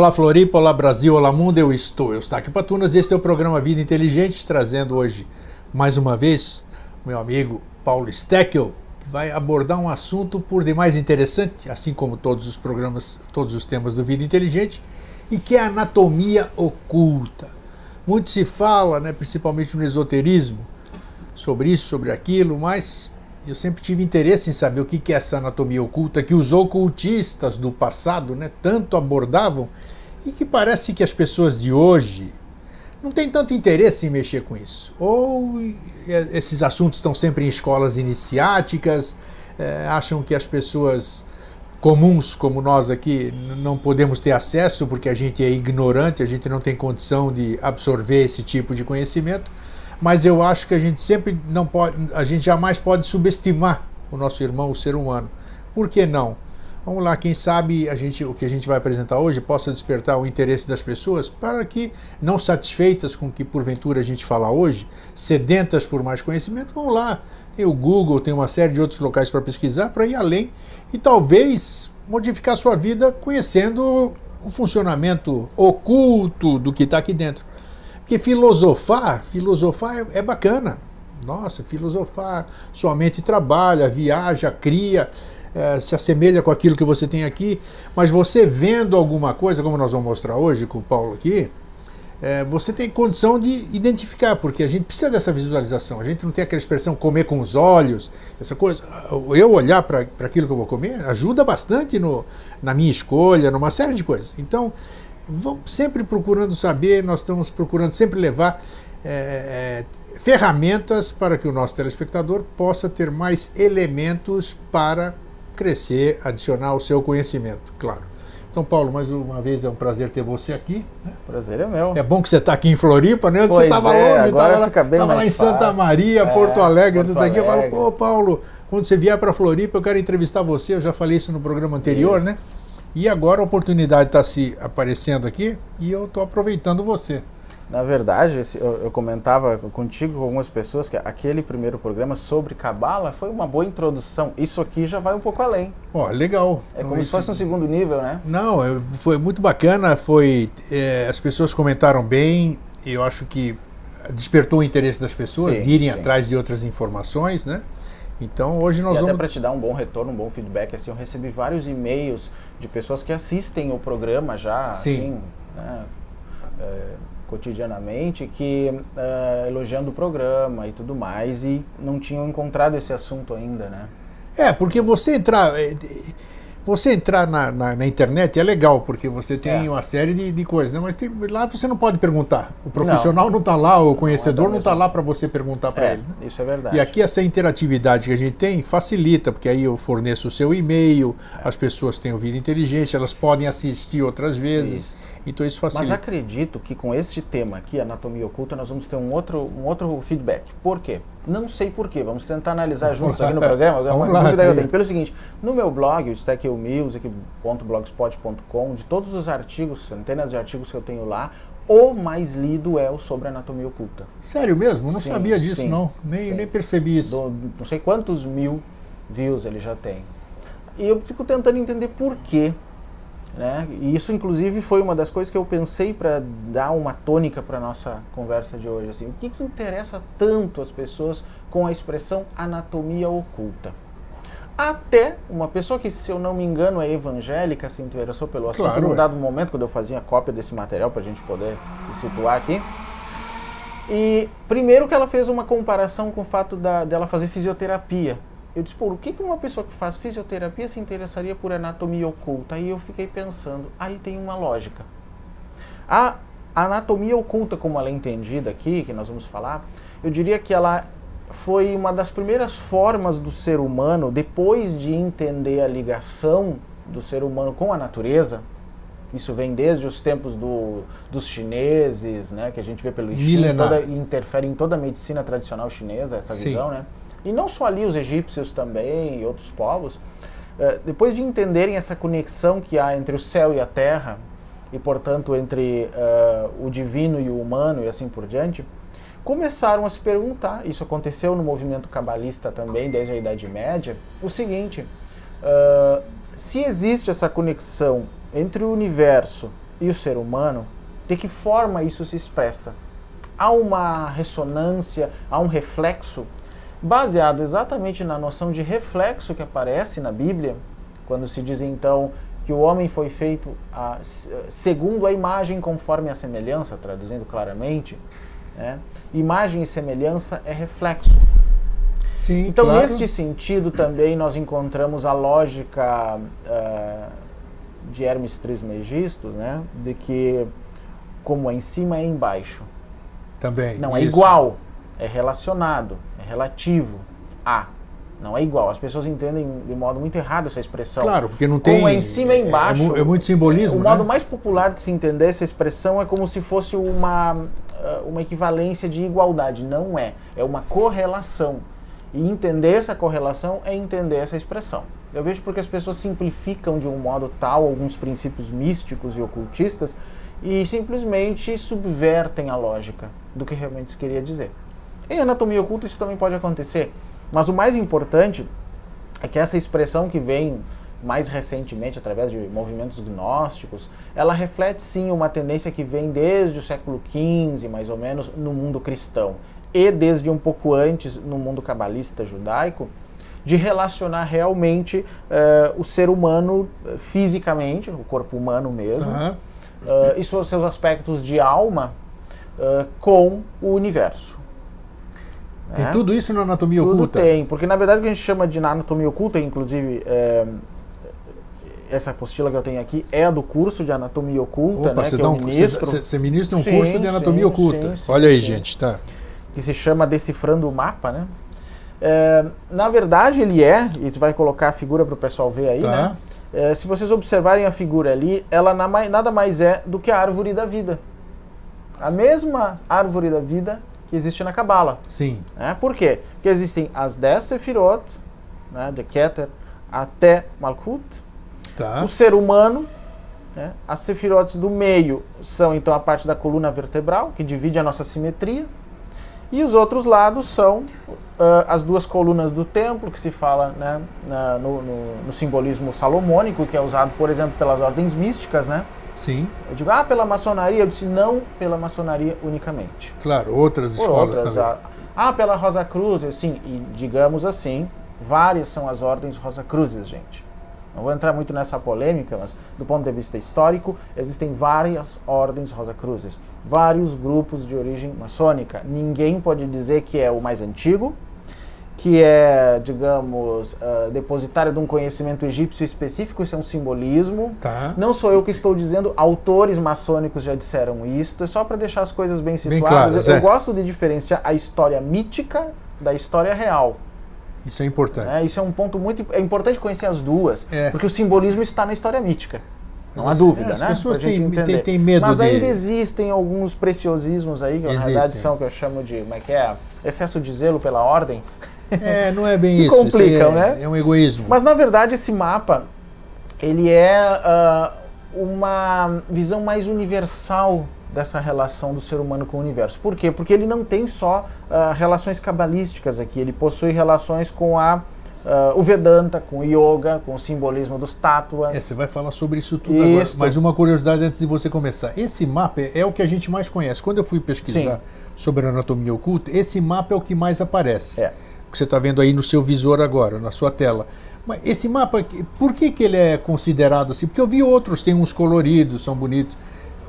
Olá Floripa, olá Brasil, olá mundo, eu estou aqui Patunas, esse é o programa Vida Inteligente, trazendo hoje, mais uma vez, meu amigo Paulo Steckel, que vai abordar um assunto por demais interessante, assim como todos os programas, todos os temas do Vida Inteligente, e que é a anatomia oculta. Muito se fala, né, principalmente no esoterismo, sobre isso, sobre aquilo, mas eu sempre tive interesse em saber o que é essa anatomia oculta que os ocultistas do passado, né, tanto abordavam e que parece que as pessoas de hoje não têm tanto interesse em mexer com isso. Ou esses assuntos estão sempre em escolas iniciáticas, acham que as pessoas comuns como nós aqui não podemos ter acesso porque a gente é ignorante, a gente não tem condição de absorver esse tipo de conhecimento. Mas eu acho que a gente sempre não pode, a gente jamais pode subestimar o nosso irmão, o ser humano. Por que não? Vamos lá, quem sabe o que a gente vai apresentar hoje possa despertar o interesse das pessoas para que, não satisfeitas com o que porventura a gente fala hoje, sedentas por mais conhecimento, vão lá. Tem o Google, tem uma série de outros locais para pesquisar, para ir além e talvez modificar sua vida conhecendo o funcionamento oculto do que está aqui dentro. Porque filosofar é bacana. Nossa, filosofar, sua mente trabalha, viaja, cria, se assemelha com aquilo que você tem aqui, mas você vendo alguma coisa, como nós vamos mostrar hoje com o Paulo aqui, você tem condição de identificar, porque a gente precisa dessa visualização, a gente não tem aquela expressão comer com os olhos, essa coisa. Eu olhar para aquilo que eu vou comer ajuda bastante na minha escolha, numa série de coisas. Então, vamos sempre procurando saber, nós estamos procurando sempre levar ferramentas para que o nosso telespectador possa ter mais elementos para crescer, adicionar o seu conhecimento, claro. Então, Paulo, mais uma vez é um prazer ter você aqui. Né? Prazer é meu. É bom que você está aqui em Floripa, né? Antes você estava longe, estava lá em Santa Maria, Porto Alegre, tudo isso aqui. Eu falo, pô, Paulo, quando você vier para Floripa, eu quero entrevistar você, eu já falei isso no programa anterior, né? E agora a oportunidade está se aparecendo aqui e eu estou aproveitando você. Na verdade, eu comentava contigo com algumas pessoas que aquele primeiro programa sobre Cabala foi uma boa introdução. Isso aqui já vai um pouco além. Ó, legal. É como se fosse um segundo nível, né? Não, foi muito bacana, as pessoas comentaram bem, eu acho que despertou o interesse das pessoas de irem atrás de outras informações, né? Então hoje nós vamos... até para te dar um bom retorno, um bom feedback, assim, eu recebi vários e-mails de pessoas que assistem o programa já, assim, né, cotidianamente, que elogiando o programa e tudo mais, e não tinham encontrado esse assunto ainda, né? Porque você entrar na internet é legal, porque você tem uma série de coisas, né? Mas lá você não pode perguntar. O profissional não está lá, o conhecedor não está lá para você perguntar para ele. Né? Isso é verdade. E aqui essa interatividade que a gente tem facilita, porque aí eu forneço o seu e-mail, as pessoas têm o Vida Inteligente, elas podem assistir outras vezes. Isso. Então isso facilita. Mas acredito que com este tema aqui, Anatomia Oculta, nós vamos ter um outro feedback. Por quê? Não sei por quê. Vamos tentar analisar juntos aqui no programa. Uma dúvida que eu tenho. Pelo seguinte, no meu blog, o steckelmusic.blogspot.com, de todos os artigos, centenas de artigos que eu tenho lá, o mais lido é o sobre Anatomia Oculta. Sério mesmo? Não sabia disso, não. Nem percebi isso. Não sei quantos mil views ele já tem. E eu fico tentando entender por quê. Né? E isso, inclusive, foi uma das coisas que eu pensei para dar uma tônica para a nossa conversa de hoje. Assim, o que interessa tanto as pessoas com a expressão anatomia oculta? Até uma pessoa que, se eu não me engano, é evangélica, se interessou pelo assunto num dado momento, quando eu fazia cópia desse material para a gente poder situar aqui. E primeiro que ela fez uma comparação com o fato dela fazer fisioterapia. Eu disse, por que uma pessoa que faz fisioterapia se interessaria por anatomia oculta? Aí eu fiquei pensando, aí tem uma lógica. A anatomia oculta, como ela é entendida aqui, que nós vamos falar, eu diria que ela foi uma das primeiras formas do ser humano, depois de entender a ligação do ser humano com a natureza. Isso vem desde os tempos dos chineses, né, que a gente vê pelo interfere em toda a medicina tradicional chinesa, essa visão, né? E não só ali, os egípcios também e outros povos, depois de entenderem essa conexão que há entre o céu e a terra, e portanto entre o divino e o humano e assim por diante, começaram a se perguntar, isso aconteceu no movimento cabalista também, desde a Idade Média, o seguinte, se existe essa conexão entre o universo e o ser humano, de que forma isso se expressa? Há uma ressonância, há um reflexo, baseado exatamente na noção de reflexo que aparece na Bíblia, quando se diz então que o homem foi feito segundo a imagem conforme a semelhança, traduzindo claramente, né? Imagem e semelhança é reflexo. Sim, então, claro. neste sentido, também nós encontramos a lógica de Hermes Trismegisto, né? De que como é em cima é embaixo. Também. Não é isso. igual, é relacionado, é relativo a. Não é igual. As pessoas entendem de modo muito errado essa expressão. Claro, porque não tem... Como é em cima e embaixo. É muito simbolismo, O modo mais popular de se entender essa expressão é como se fosse uma equivalência de igualdade. Não é. É uma correlação. E entender essa correlação é entender essa expressão. Eu vejo porque as pessoas simplificam de um modo tal alguns princípios místicos e ocultistas e simplesmente subvertem a lógica do que realmente se queria dizer. Em anatomia oculta isso também pode acontecer. Mas o mais importante é que essa expressão que vem mais recentemente através de movimentos gnósticos, ela reflete sim uma tendência que vem desde o século XV, mais ou menos, no mundo cristão, e desde um pouco antes no mundo cabalista judaico, de relacionar realmente o ser humano fisicamente, o corpo humano mesmo, e seus aspectos de alma com o universo. Tem tudo isso na anatomia tudo oculta? Tem, porque na verdade o que a gente chama de anatomia oculta, inclusive essa apostila que eu tenho aqui é do curso de anatomia oculta, Opa, né, que eu ministro. Você ministra um curso de anatomia oculta. Sim, olha aí, gente, tá. Que se chama Decifrando o Mapa, né? Na verdade ele e tu vai colocar a figura para o pessoal ver aí, tá. né? Se vocês observarem a figura ali, ela nada mais é do que a árvore da vida. A mesma árvore da vida que existe na Cabala. Sim. Por quê? Porque existem as 10 Sefirot, né, de Keter até Malkut. Tá. O ser humano, né, as Sefirot do meio são então a parte da coluna vertebral, que divide a nossa simetria. E os outros lados são as duas colunas do templo, que se fala, né, no simbolismo salomônico, que é usado, por exemplo, pelas ordens místicas, né? Sim. Eu digo, pela maçonaria? Eu disse, não pela maçonaria unicamente. Claro, outras escolas também. Pela Rosa Cruz, sim, e digamos assim, várias são as ordens Rosa Cruzes, gente. Não vou entrar muito nessa polêmica, mas do ponto de vista histórico, existem várias ordens Rosa Cruzes, vários grupos de origem maçônica. Ninguém pode dizer que é o mais antigo, que é, digamos, depositário de um conhecimento egípcio específico, isso é um simbolismo. Tá. Não sou eu que estou dizendo, autores maçônicos já disseram isto, é só para deixar as coisas bem situadas. Bem claras, eu gosto de diferenciar a história mítica da história real. Isso é importante. Isso é um ponto muito... É importante conhecer as duas, porque o simbolismo está na história mítica. Não há dúvida, as né? pessoas têm medo Mas de... ainda existem alguns preciosismos aí, que na verdade são o que eu chamo de, como é que é? Excesso de zelo pela ordem. Não é bem isso. Complicam, né? É um egoísmo. Mas na verdade esse mapa, ele é uma visão mais universal dessa relação do ser humano com o universo. Por quê? Porque ele não tem só relações cabalísticas aqui, ele possui relações com o Vedanta, com o Yoga, com o simbolismo dos tátuas. Você vai falar sobre isso tudo agora. Mas uma curiosidade antes de você começar. Esse mapa é o que a gente mais conhece. Quando eu fui pesquisar sobre a anatomia oculta, esse mapa é o que mais aparece. Que você está vendo aí no seu visor agora, na sua tela. Mas esse mapa, por que ele é considerado assim? Porque eu vi outros, tem uns coloridos, são bonitos.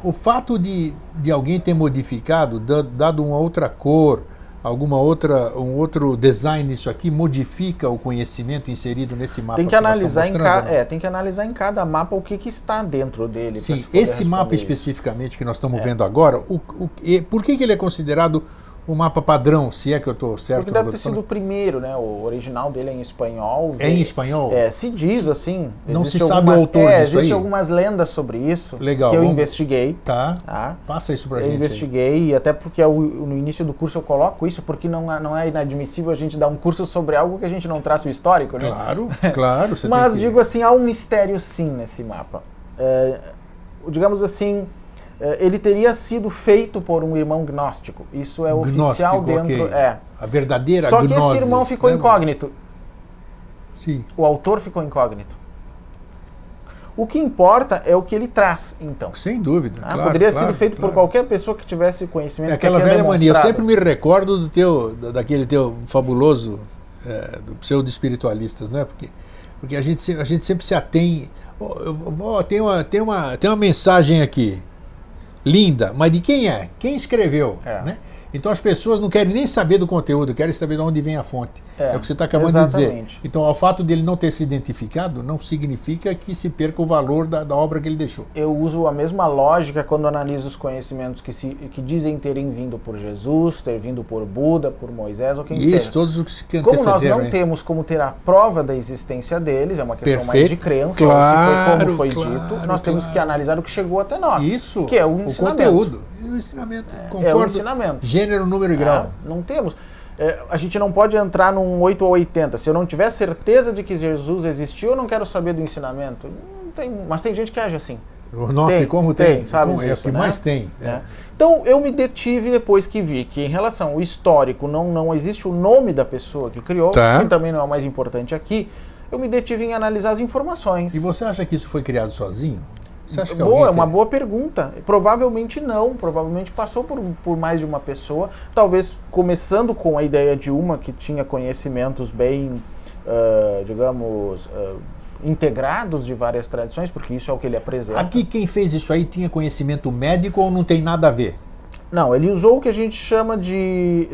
O fato de alguém ter modificado, dado uma outra cor, um outro design nisso aqui, modifica o conhecimento inserido nesse mapa. Tem que analisar em cada mapa o que está dentro dele. Sim, esse mapa especificamente que nós estamos vendo agora, por que ele é considerado o mapa padrão, se é que eu estou certo? Porque deve ter sido o primeiro, né? O original dele é em espanhol. É em espanhol? Se diz assim. Não se sabe o autor disso aí? Existem algumas lendas sobre isso. Legal. Que eu investiguei. Tá. Passa isso pra gente. Eu investiguei, até porque no início do curso eu coloco isso, porque não é inadmissível a gente dar um curso sobre algo que a gente não traça o histórico, né? Claro. Mas digo assim, há um mistério sim nesse mapa. Digamos assim... ele teria sido feito por um irmão gnóstico. Isso é oficial dentro... A verdadeira Só que gnosis, esse irmão ficou incógnito. Sim. O autor ficou incógnito. O que importa é o que ele traz, então. Sem dúvida. Claro, poderia ser feito por qualquer pessoa que tivesse conhecimento. É aquela velha mania. Eu sempre me recordo daquele teu fabuloso do pseudo-espiritualistas, né? Porque a gente sempre se atém. Tem uma mensagem aqui, linda, mas de quem é? Quem escreveu? Né? Então as pessoas não querem nem saber do conteúdo, querem saber de onde vem a fonte. É o que você está acabando de dizer. Então, ao fato dele não ter se identificado, não significa que se perca o valor da obra que ele deixou. Eu uso a mesma lógica quando analiso os conhecimentos que dizem terem vindo por Jesus, ter vindo por Buda, por Moisés ou quem seja. Isso, todos os que antecederam. Como nós não temos como ter a prova da existência deles, é uma questão mais de crença, claro, como foi dito, nós temos que analisar o que chegou até nós. Isso, que é o ensinamento. Conteúdo. O ensinamento. Concordo. É o ensinamento. Gênero, número e grau. Não temos. A gente não pode entrar num 8 ou 80. Se eu não tiver certeza de que Jesus existiu, eu não quero saber do ensinamento. Não tem, mas tem gente que age assim. Nossa, e como tem? Sabe é o que mais tem. Então, eu me detive depois que vi que, em relação ao histórico, não existe o nome da pessoa que criou, que também não é o mais importante aqui. Eu me detive em analisar as informações. E você acha que isso foi criado sozinho? Você acha que é uma boa pergunta. Provavelmente não. Provavelmente passou por mais de uma pessoa. Talvez começando com a ideia de uma que tinha conhecimentos bem, integrados de várias tradições, porque isso é o que ele apresenta. Aqui quem fez isso aí tinha conhecimento médico ou não tem nada a ver? Não, ele usou o que a gente chama de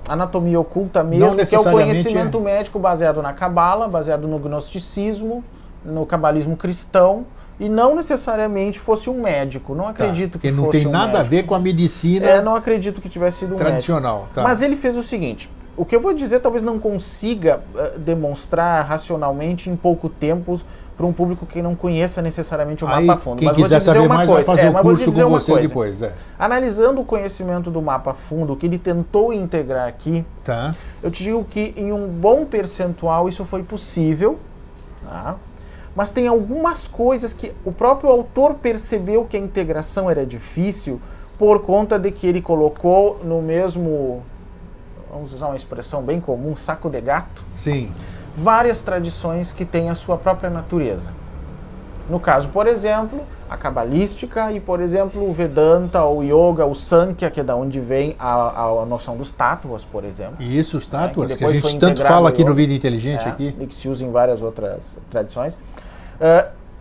anatomia oculta mesmo, que é o conhecimento médico baseado na cabala, baseado no gnosticismo, no cabalismo cristão. E não necessariamente fosse um médico. Não acredito que fosse um médico. Porque não tem nada a ver com a medicina não acredito que tivesse sido um tradicional. Médico. Mas ele fez o seguinte. O que eu vou dizer talvez não consiga demonstrar racionalmente em pouco tempo para um público que não conheça necessariamente o mapa fundo. Quem mas quiser saber mais vai fazer o curso com você depois. Analisando o conhecimento do mapa fundo, o que ele tentou integrar aqui, eu te digo que em um bom percentual isso foi possível. Mas tem algumas coisas que o próprio autor percebeu que a integração era difícil por conta de que ele colocou no mesmo, vamos usar uma expressão bem comum, saco de gato, várias tradições que têm a sua própria natureza. No caso, por exemplo, a cabalística e, por exemplo, o Vedanta, o Yoga, o Sankhya, que é da onde vem a noção dos tátuas, por exemplo. Isso, os tátuas, que a gente tanto fala aqui no Vida Inteligente. Aqui. E que se usa em várias outras tradições.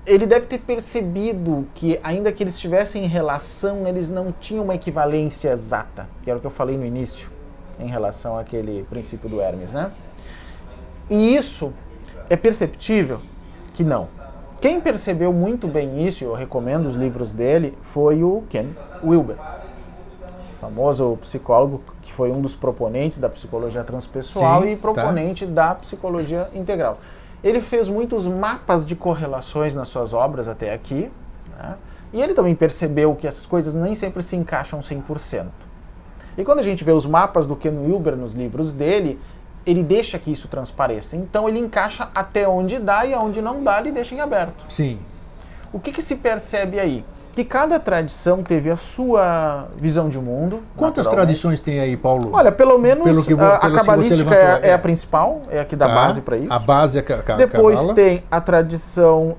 Ele deve ter percebido que, ainda que eles estivessem em relação, eles não tinham uma equivalência exata, que era o que eu falei no início, em relação àquele princípio do Hermes, né? E isso é perceptível que não. Quem percebeu muito bem isso, eu recomendo os livros dele, foi o Ken Wilber, famoso psicólogo que foi um dos proponentes da psicologia transpessoal e proponente da psicologia integral. Ele fez muitos mapas de correlações nas suas obras até aqui, né? E ele também percebeu que essas coisas nem sempre se encaixam 100%. E quando a gente vê os mapas do Ken Wilber nos livros dele, ele deixa que isso transpareça. Então ele encaixa até onde dá e aonde não dá, ele deixa em aberto. Sim. O que se percebe aí? Que cada tradição teve a sua visão de mundo. Quantas tradições tem aí, Paulo? Olha, pelo menos a cabalística é a principal, é a que dá base para isso. A base é a Depois cabala. Tem a tradição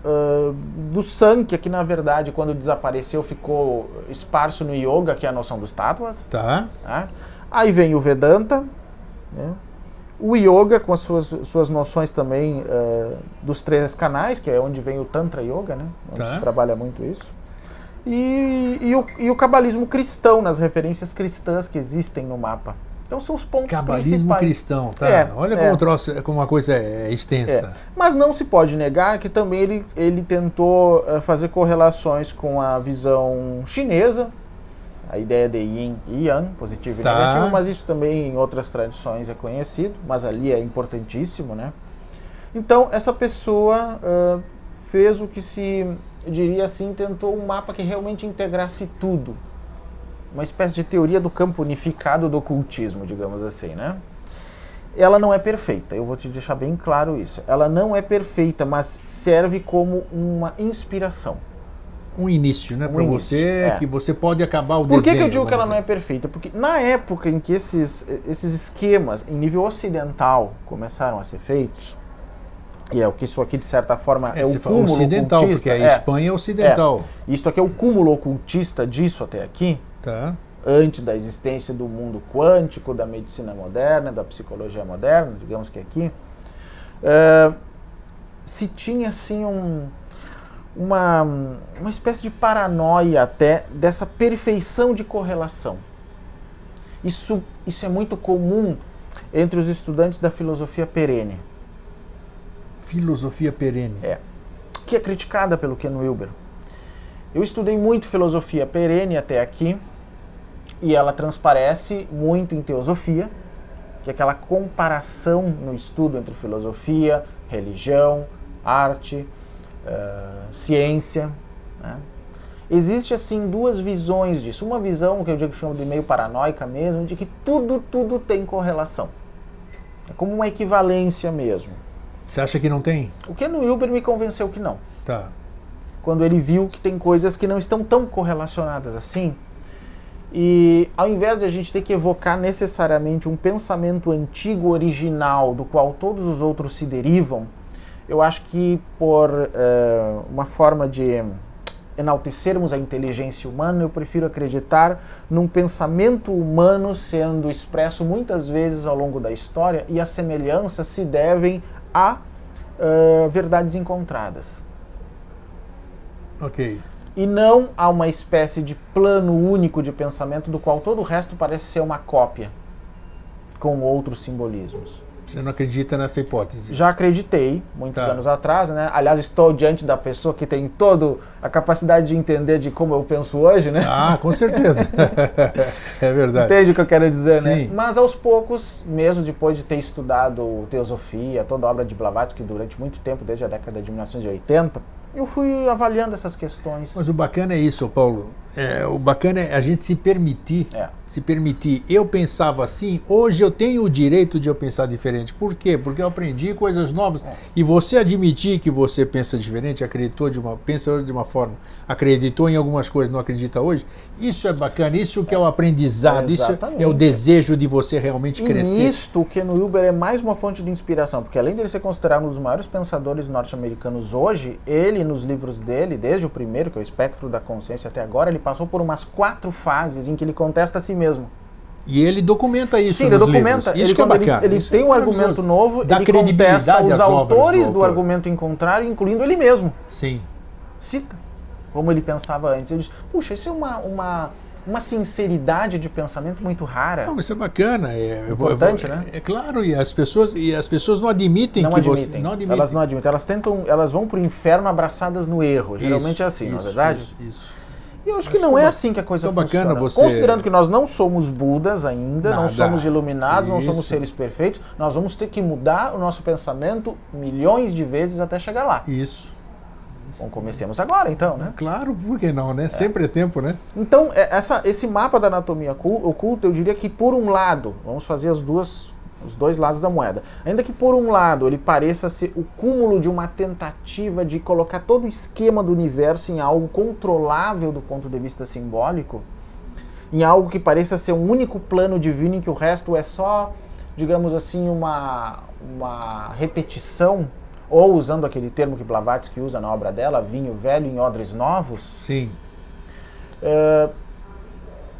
do Sankhya, que na verdade quando desapareceu ficou esparso no Yoga, que é a noção dos tátuas. Aí vem o Vedanta, né? O Yoga com as suas noções também dos 3 canais, que é onde vem o Tantra Yoga, né? Onde se trabalha muito isso. E o cabalismo cristão, nas referências cristãs que existem no mapa. Então são os pontos cabalismo principais. Cristão, Olha como uma coisa é extensa. Mas não se pode negar que também ele tentou fazer correlações com a visão chinesa, a ideia de yin e yang, positivo e negativo, mas isso também em outras tradições é conhecido, mas ali é importantíssimo, né? Então essa pessoa fez o que eu diria assim, tentou um mapa que realmente integrasse tudo. Uma espécie de teoria do campo unificado do ocultismo, digamos assim, né? Ela não é perfeita, eu vou te deixar bem claro isso. Ela não é perfeita, mas serve como uma inspiração. Um início, né? Para você, que você pode acabar o desenho. Por que eu digo que ela não é perfeita? Porque na época em que esses esquemas, em nível ocidental, começaram a ser feitos, E é o que isso aqui, de certa forma, é o Se cúmulo ocidental, ocultista. porque a Espanha é ocidental. Isto aqui é o cúmulo ocultista disso até aqui, Tá. antes da existência do mundo quântico, da medicina moderna, da psicologia moderna, digamos que aqui. Se tinha, assim, uma espécie de paranoia até dessa perfeição de correlação. Isso é muito comum entre os estudantes da filosofia perene. Filosofia perene. Que é criticada pelo Ken Wilber. Eu estudei muito filosofia perene até aqui, e ela transparece muito em teosofia, que é aquela comparação no estudo entre filosofia, religião, arte, ciência, né? Existe, assim, duas visões disso. Uma visão, que eu digo que chamo de meio paranoica mesmo, de que tudo tem correlação. É como uma equivalência mesmo. Você acha que não tem? O Ken Wilber me convenceu que não. Tá. Quando ele viu que tem coisas que não estão tão correlacionadas assim. E ao invés de a gente ter que evocar necessariamente um pensamento antigo original do qual todos os outros se derivam, eu acho que por uma forma de enaltecermos a inteligência humana, eu prefiro acreditar num pensamento humano sendo expresso muitas vezes ao longo da história, e as semelhanças se devem a verdades encontradas. Ok. E não a uma espécie de plano único de pensamento do qual todo o resto parece ser uma cópia, com outros simbolismos. Você não acredita nessa hipótese? Já acreditei, muitos anos atrás, né? Aliás, estou diante da pessoa que tem toda a capacidade de entender de como eu penso hoje, né? Ah, com certeza. É verdade. Entende o que eu quero dizer, Sim. né? Mas aos poucos, mesmo depois de ter estudado teosofia, toda a obra de Blavatsky durante muito tempo, desde a década de 1980, eu fui avaliando essas questões. Mas o bacana é isso, Paulo. O bacana é a gente se permitir. Se permitir. Eu pensava assim, hoje eu tenho o direito de eu pensar diferente. Por quê? Porque eu aprendi coisas novas. E você admitir que você pensa diferente, pensa de uma forma, acreditou em algumas coisas, não acredita hoje, isso é bacana, isso que é o aprendizado, isso é o desejo de você realmente crescer. E nisto, o Ken Wilber é mais uma fonte de inspiração, porque além de ser considerado um dos maiores pensadores norte-americanos hoje, ele, nos livros dele, desde o primeiro, que é o Espectro da Consciência, até agora, ele passou por umas 4 fases em que ele contesta a si mesmo. E ele documenta isso. Sim, ele documenta. Livros. Isso que é bacana. Ele tem um argumento novo, ele contesta os autores do argumento em contrário, incluindo ele mesmo. Sim. Cita como ele pensava antes. Ele diz, puxa, isso é uma sinceridade de pensamento muito rara. Não, isso é bacana. Importante, né? É claro, e as pessoas não admitem não que admitem. você... Não admitem. Elas não admitem. Elas vão pro inferno abraçadas no erro. Geralmente é assim, não é verdade? Isso. E eu acho que não é assim que a coisa funciona. Bacana você... Considerando que nós não somos Budas ainda, não somos iluminados, não somos Isso. seres perfeitos, nós vamos ter que mudar o nosso pensamento milhões de vezes até chegar lá. Isso. Bom, comecemos agora então, né? Claro, por que não, né? Sempre é tempo, né? Então, esse mapa da anatomia oculta, eu diria que por um lado, vamos fazer os dois lados da moeda, ainda que por um lado ele pareça ser o cúmulo de uma tentativa de colocar todo o esquema do universo em algo controlável do ponto de vista simbólico, em algo que pareça ser um único plano divino em que o resto é só, digamos assim, uma repetição, ou usando aquele termo que Blavatsky usa na obra dela, vinho velho em odres novos. Sim.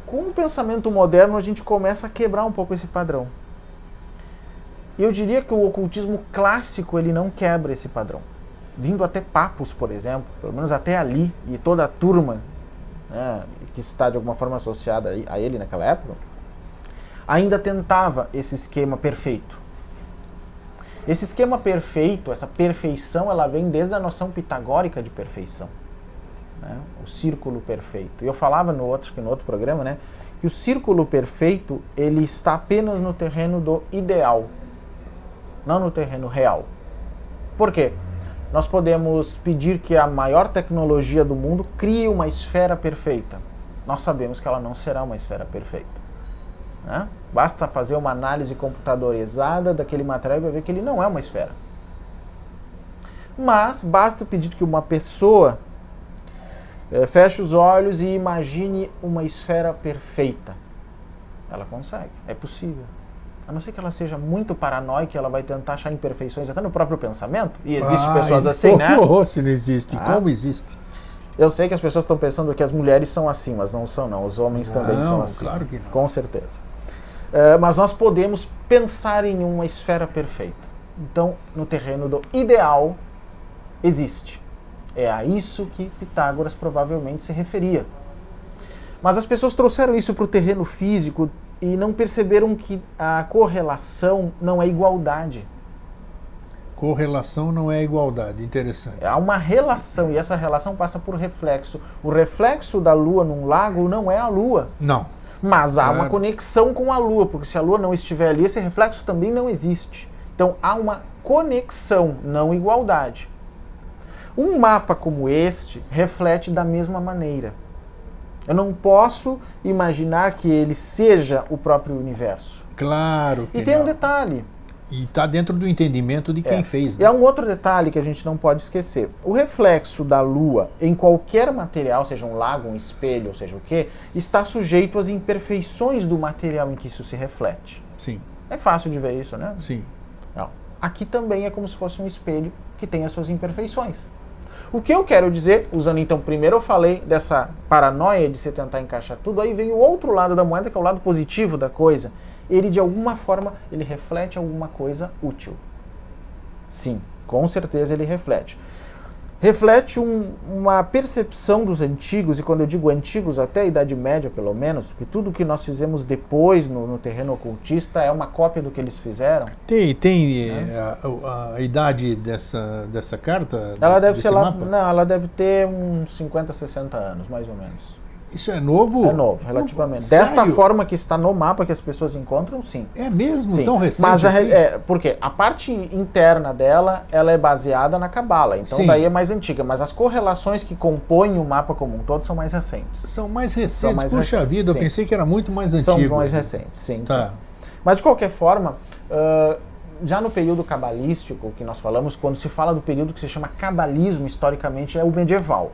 Com o pensamento moderno a gente começa a quebrar um pouco esse padrão. E eu diria que o ocultismo clássico ele não quebra esse padrão. Vindo até Papus, por exemplo, pelo menos até ali, e toda a turma, né, que está de alguma forma associada a ele naquela época, ainda tentava esse esquema perfeito. Esse esquema perfeito, essa perfeição, ela vem desde a noção pitagórica de perfeição, né? O círculo perfeito. E eu falava no outro programa, né, que o círculo perfeito ele está apenas no terreno do ideal, não no terreno real. Por quê? Nós podemos pedir que a maior tecnologia do mundo crie uma esfera perfeita. Nós sabemos que ela não será uma esfera perfeita, né? Basta fazer uma análise computadorizada daquele material e vai ver que ele não é uma esfera. Mas basta pedir que uma pessoa feche os olhos e imagine uma esfera perfeita. Ela consegue, é possível. a não ser que ela seja muito paranoica, ela vai tentar achar imperfeições até no próprio pensamento, e existem pessoas assim, né? Se não existe, como existe? Eu sei que as pessoas estão pensando que as mulheres são assim, mas não são não, os homens também são assim. Claro que não. Com certeza. Mas nós podemos pensar em uma esfera perfeita. Então, no terreno do ideal, existe. É a isso que Pitágoras provavelmente se referia. Mas as pessoas trouxeram isso para o terreno físico e não perceberam que a correlação não é igualdade. Correlação não é igualdade, interessante. Há uma relação, e essa relação passa por reflexo. O reflexo da Lua num lago não é a Lua. Não. Mas há uma conexão com a Lua, porque se a Lua não estiver ali, esse reflexo também não existe. Então há uma conexão, não igualdade. Um mapa como este reflete da mesma maneira. Eu não posso imaginar que ele seja o próprio universo. Claro que E tem não. um detalhe. E está dentro do entendimento de quem fez. E há um outro detalhe que a gente não pode esquecer. O reflexo da Lua em qualquer material, seja um lago, um espelho, ou seja o quê, está sujeito às imperfeições do material em que isso se reflete. Sim. É fácil de ver isso, né? Sim. Não. Aqui também é como se fosse um espelho que tem as suas imperfeições. O que eu quero dizer, usando então, primeiro eu falei dessa paranoia de se tentar encaixar tudo, aí vem o outro lado da moeda, que é o lado positivo da coisa. Ele, de alguma forma, ele reflete alguma coisa útil. Sim, com certeza ele reflete. Reflete uma percepção dos antigos, e quando eu digo antigos, até a Idade Média, pelo menos, porque tudo que nós fizemos depois no terreno ocultista é uma cópia do que eles fizeram. Tem a idade dessa carta? Ela deve desse ser lá, mapa? não, ela deve ter uns 50, 60 anos, mais ou menos. Isso é novo? É novo, relativamente. Sério? Desta forma que está no mapa que as pessoas encontram, sim. É mesmo? Sim. Tão recente Mas assim? por quê? A parte interna dela, ela é baseada na Cabala, então Sim. daí é mais antiga, mas as correlações que compõem o mapa como um todo são mais recentes. São mais recentes. mais Puxa recentes, vida, eu sim. pensei que era muito mais antigo. São mais recentes, sim. Tá. Sim. Mas de qualquer forma, já no período cabalístico que nós falamos, quando se fala do período que se chama cabalismo, historicamente é o medieval,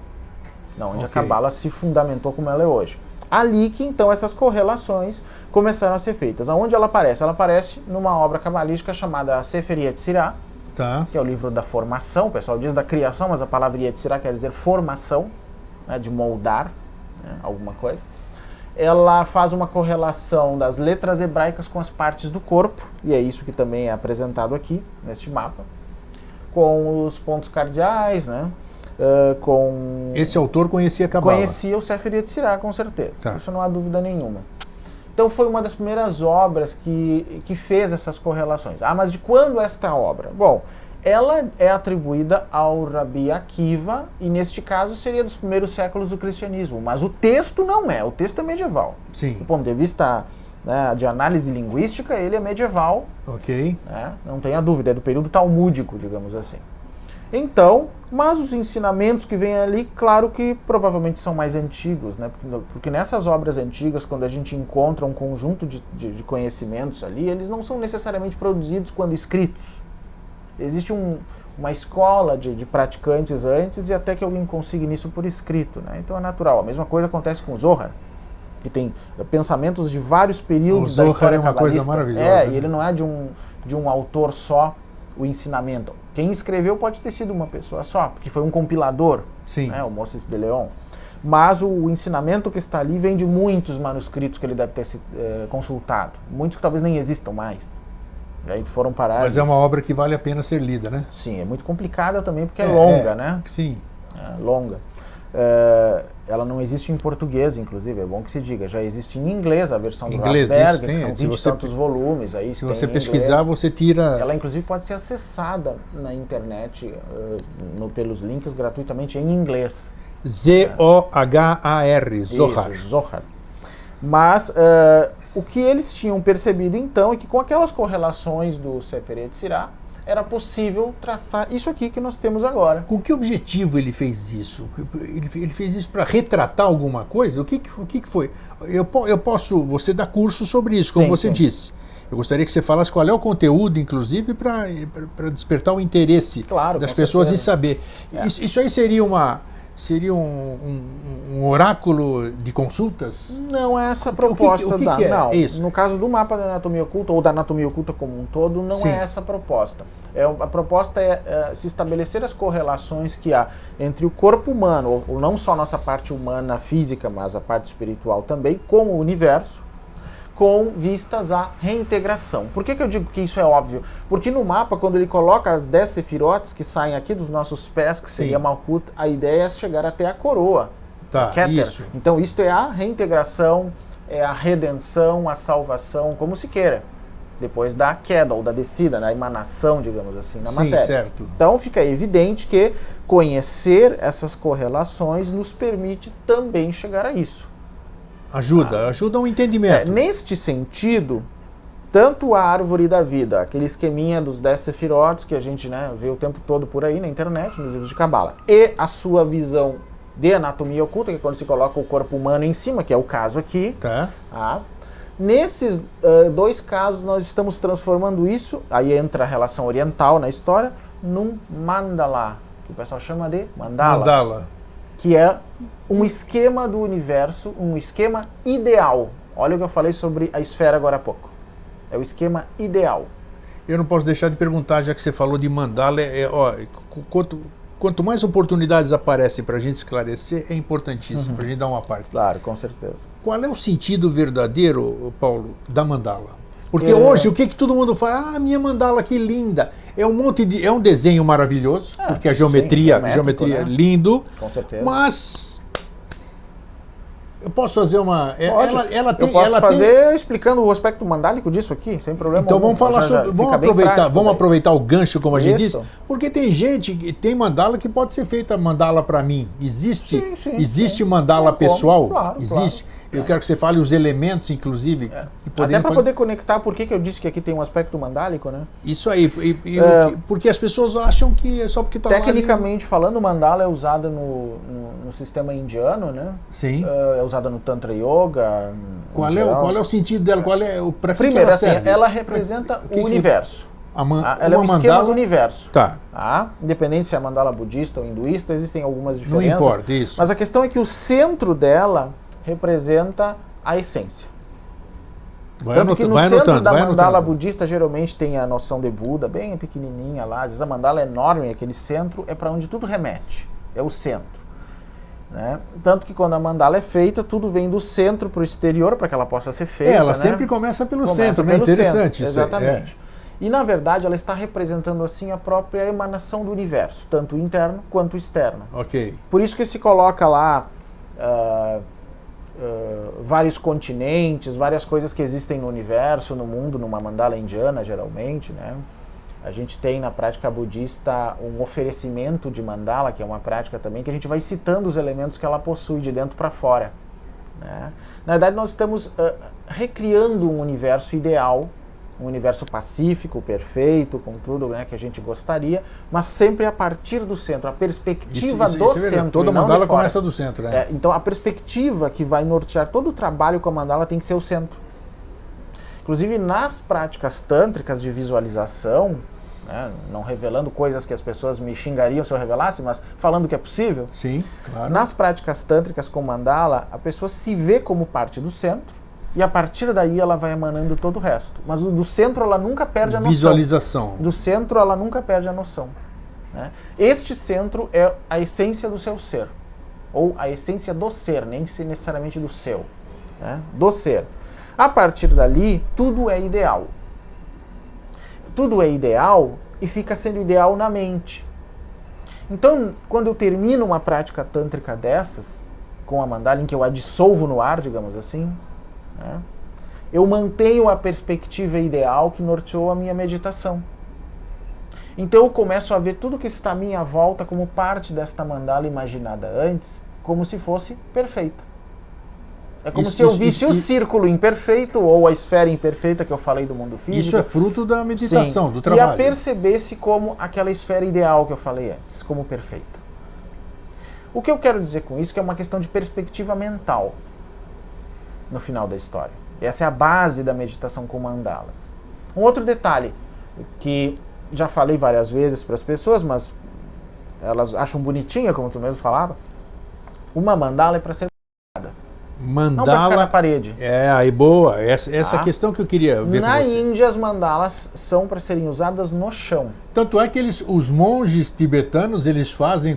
onde a Cabala se fundamentou como ela é hoje. Ali que então essas correlações começaram a ser feitas. Aonde ela aparece? Ela aparece numa obra cabalística chamada Sefer Yetzirah, Tá. que é o livro da formação. O pessoal diz da criação, mas a palavra Yetzirah quer dizer formação, né, de moldar, né, alguma coisa. Ela faz uma correlação das letras hebraicas com as partes do corpo, e é isso que também é apresentado aqui, neste mapa, com os pontos cardeais, né? Esse autor conhecia a Cabala? Conhecia o Sefer Yetzirah, com certeza. Tá. Isso não há dúvida nenhuma. Então foi uma das primeiras obras que fez essas correlações. Mas de quando esta obra? Bom, ela é atribuída ao Rabi Akiva, e neste caso seria dos primeiros séculos do cristianismo. Mas o texto não é, o texto é medieval. Sim. Do ponto de vista, né, de análise linguística, ele é medieval. Ok. Né, não tenha dúvida, é do período talmúdico, digamos assim. Então, mas os ensinamentos que vêm ali, claro que provavelmente são mais antigos, né? Porque nessas obras antigas, quando a gente encontra um conjunto de conhecimentos ali, eles não são necessariamente produzidos quando escritos. Existe uma escola de praticantes antes, e até que alguém consiga nisso por escrito, né? Então é natural. A mesma coisa acontece com o Zohar, que tem pensamentos de vários períodos da história é uma coisa maravilhosa. É, né? e ele não é de um autor só, o ensinamento. Quem escreveu pode ter sido uma pessoa só, porque foi um compilador, Sim. né, o Moses de Leon. Mas o ensinamento que está ali vem de muitos manuscritos que ele deve ter consultado. Muitos que talvez nem existam mais. E aí foram parar. Mas é uma obra que vale a pena ser lida, né? Sim, é muito complicada também porque é longa, né? Sim. É longa. Ela não existe em português, inclusive, é bom que se diga. Já existe em inglês a versão do Rathberger, que são 20 e tantos volumes. Aí se você pesquisar, você tira... Ela, inclusive, pode ser acessada na internet pelos links gratuitamente em inglês. Z-O-H-A-R, Zohar. Isso, Zohar. Mas o que eles tinham percebido, então, é que com aquelas correlações do Sefer Yetzirah, era possível traçar isso aqui que nós temos agora. Com que objetivo ele fez isso? Ele fez isso para retratar alguma coisa? O que foi? Você dá curso sobre isso, como você disse. Eu gostaria que você falasse qual é o conteúdo, inclusive, para despertar o interesse das pessoas em saber. Isso aí seria seria um oráculo de consultas? Não é essa a proposta da... que é não, isso? No caso do mapa da anatomia oculta, ou da anatomia oculta como um todo, não Sim. é essa a proposta. A proposta é se estabelecer as correlações que há entre o corpo humano, ou não só a nossa parte humana física, mas a parte espiritual também, com o universo, com vistas à reintegração. Por que eu digo que isso é óbvio? Porque no mapa, quando ele coloca as 10 sefirotes que saem aqui dos nossos pés, que seria Malkuth, a ideia é chegar até a coroa. Tá, Keter. isso. Então isto é a reintegração, é a redenção, a salvação, como se queira. Depois da queda ou da descida, da emanação, digamos assim, na matéria. Certo. Então fica evidente que conhecer essas correlações nos permite também chegar a isso. Ajuda o entendimento. Neste sentido, tanto a árvore da vida, aquele esqueminha dos 10 sefirotes que a gente vê o tempo todo por aí na internet, nos livros de Cabala, e a sua visão de anatomia oculta, que é quando se coloca o corpo humano em cima, que é o caso aqui. Tá. Nesses dois casos, nós estamos transformando isso, aí entra a relação oriental na história, num mandala, que o pessoal chama de mandala. Que é um esquema do universo, um esquema ideal. Olha o que eu falei sobre a esfera agora há pouco. É o esquema ideal. Eu não posso deixar de perguntar, já que você falou de mandala, quanto mais oportunidades aparecem para a gente esclarecer, é importantíssimo, para a gente dar uma parte. Claro, com certeza. Qual é o sentido verdadeiro, Paulo, da mandala? Porque hoje, o que todo mundo fala? minha mandala, que linda! É um desenho maravilhoso, porque a geometria, geométrico, é lindo, com certeza. mas eu posso fazer uma... Eu posso fazer explicando o aspecto mandálico disso aqui, sem problema. Então vamos falar sobre... Vamos aproveitar o gancho, como a gente diz, Isso. porque tem gente que tem mandala que pode ser feita mandala para mim. Existe mandala pessoal? Claro, existe. Claro. Eu quero que você fale os elementos, inclusive. Que até para poder conectar por que eu disse que aqui tem um aspecto mandálico, né? Isso aí. Porque as pessoas acham que é só porque está lá... Tecnicamente falando, mandala é usada no sistema indiano, né? Sim. É usada no Tantra Yoga. Qual é o sentido dela? Primeiro, ela serve? Ela representa o universo. Ela é um esquema do universo. Tá. Independente se é mandala budista ou hinduísta, existem algumas diferenças. Não importa, isso. Mas a questão é que o centro dela representa a essência. Tanto que no centro da mandala budista geralmente tem a noção de Buda, bem pequenininha lá. Às vezes a mandala é enorme, aquele centro é para onde tudo remete. É o centro. Né? Tanto que quando a mandala é feita, tudo vem do centro para o exterior para que ela possa ser feita. Ela sempre começa pelo centro, né? Interessante centro, isso. Exatamente. E na verdade ela está representando assim a própria emanação do universo, tanto o interno quanto o externo. Ok. Por isso que se coloca lá vários continentes, várias coisas que existem no universo, no mundo, numa mandala indiana, geralmente, né? A gente tem na prática budista um oferecimento de mandala, que é uma prática também, que a gente vai citando os elementos que ela possui de dentro para fora. Né? Na verdade, nós estamos recriando um universo ideal, um universo pacífico, perfeito, com tudo, né, que a gente gostaria, mas sempre a partir do centro, a perspectiva do centro. Toda mandala começa do centro, né? Então a perspectiva que vai nortear todo o trabalho com a mandala tem que ser o centro. Inclusive nas práticas tântricas de visualização, né, não revelando coisas que as pessoas me xingariam se eu revelasse, mas falando que é possível. Sim, claro. Nas práticas tântricas com mandala, a pessoa se vê como parte do centro, e a partir daí ela vai emanando todo o resto. Mas do centro ela nunca perde a noção. Visualização. Do centro ela nunca perde a noção. Né? Este centro é a essência do seu ser. Ou a essência do ser, nem necessariamente do seu. Né? Do ser. A partir dali, tudo é ideal. Tudo é ideal e fica sendo ideal na mente. Então, quando eu termino uma prática tântrica dessas, com a mandala, em que eu a dissolvo no ar, digamos assim, né, eu mantenho a perspectiva ideal que norteou a minha meditação. Então eu começo a ver tudo que está à minha volta como parte desta mandala imaginada antes, como se fosse perfeita. É como se eu visse o círculo imperfeito ou a esfera imperfeita que eu falei do mundo físico. Isso é fruto da meditação, do trabalho. E a perceber-se como aquela esfera ideal que eu falei antes, como perfeita. O que eu quero dizer com isso é que é uma questão de perspectiva mental no final da história. Essa é a base da meditação com mandalas. Um outro detalhe que já falei várias vezes para as pessoas, mas elas acham bonitinha, como tu mesmo falava, Uma mandala é para ser Mandala. não para ficar na parede. Aí boa. Essa Tá? questão que eu queria ver Na com você. Índia, as mandalas são para serem usadas no chão. Tanto é que os monges tibetanos, eles fazem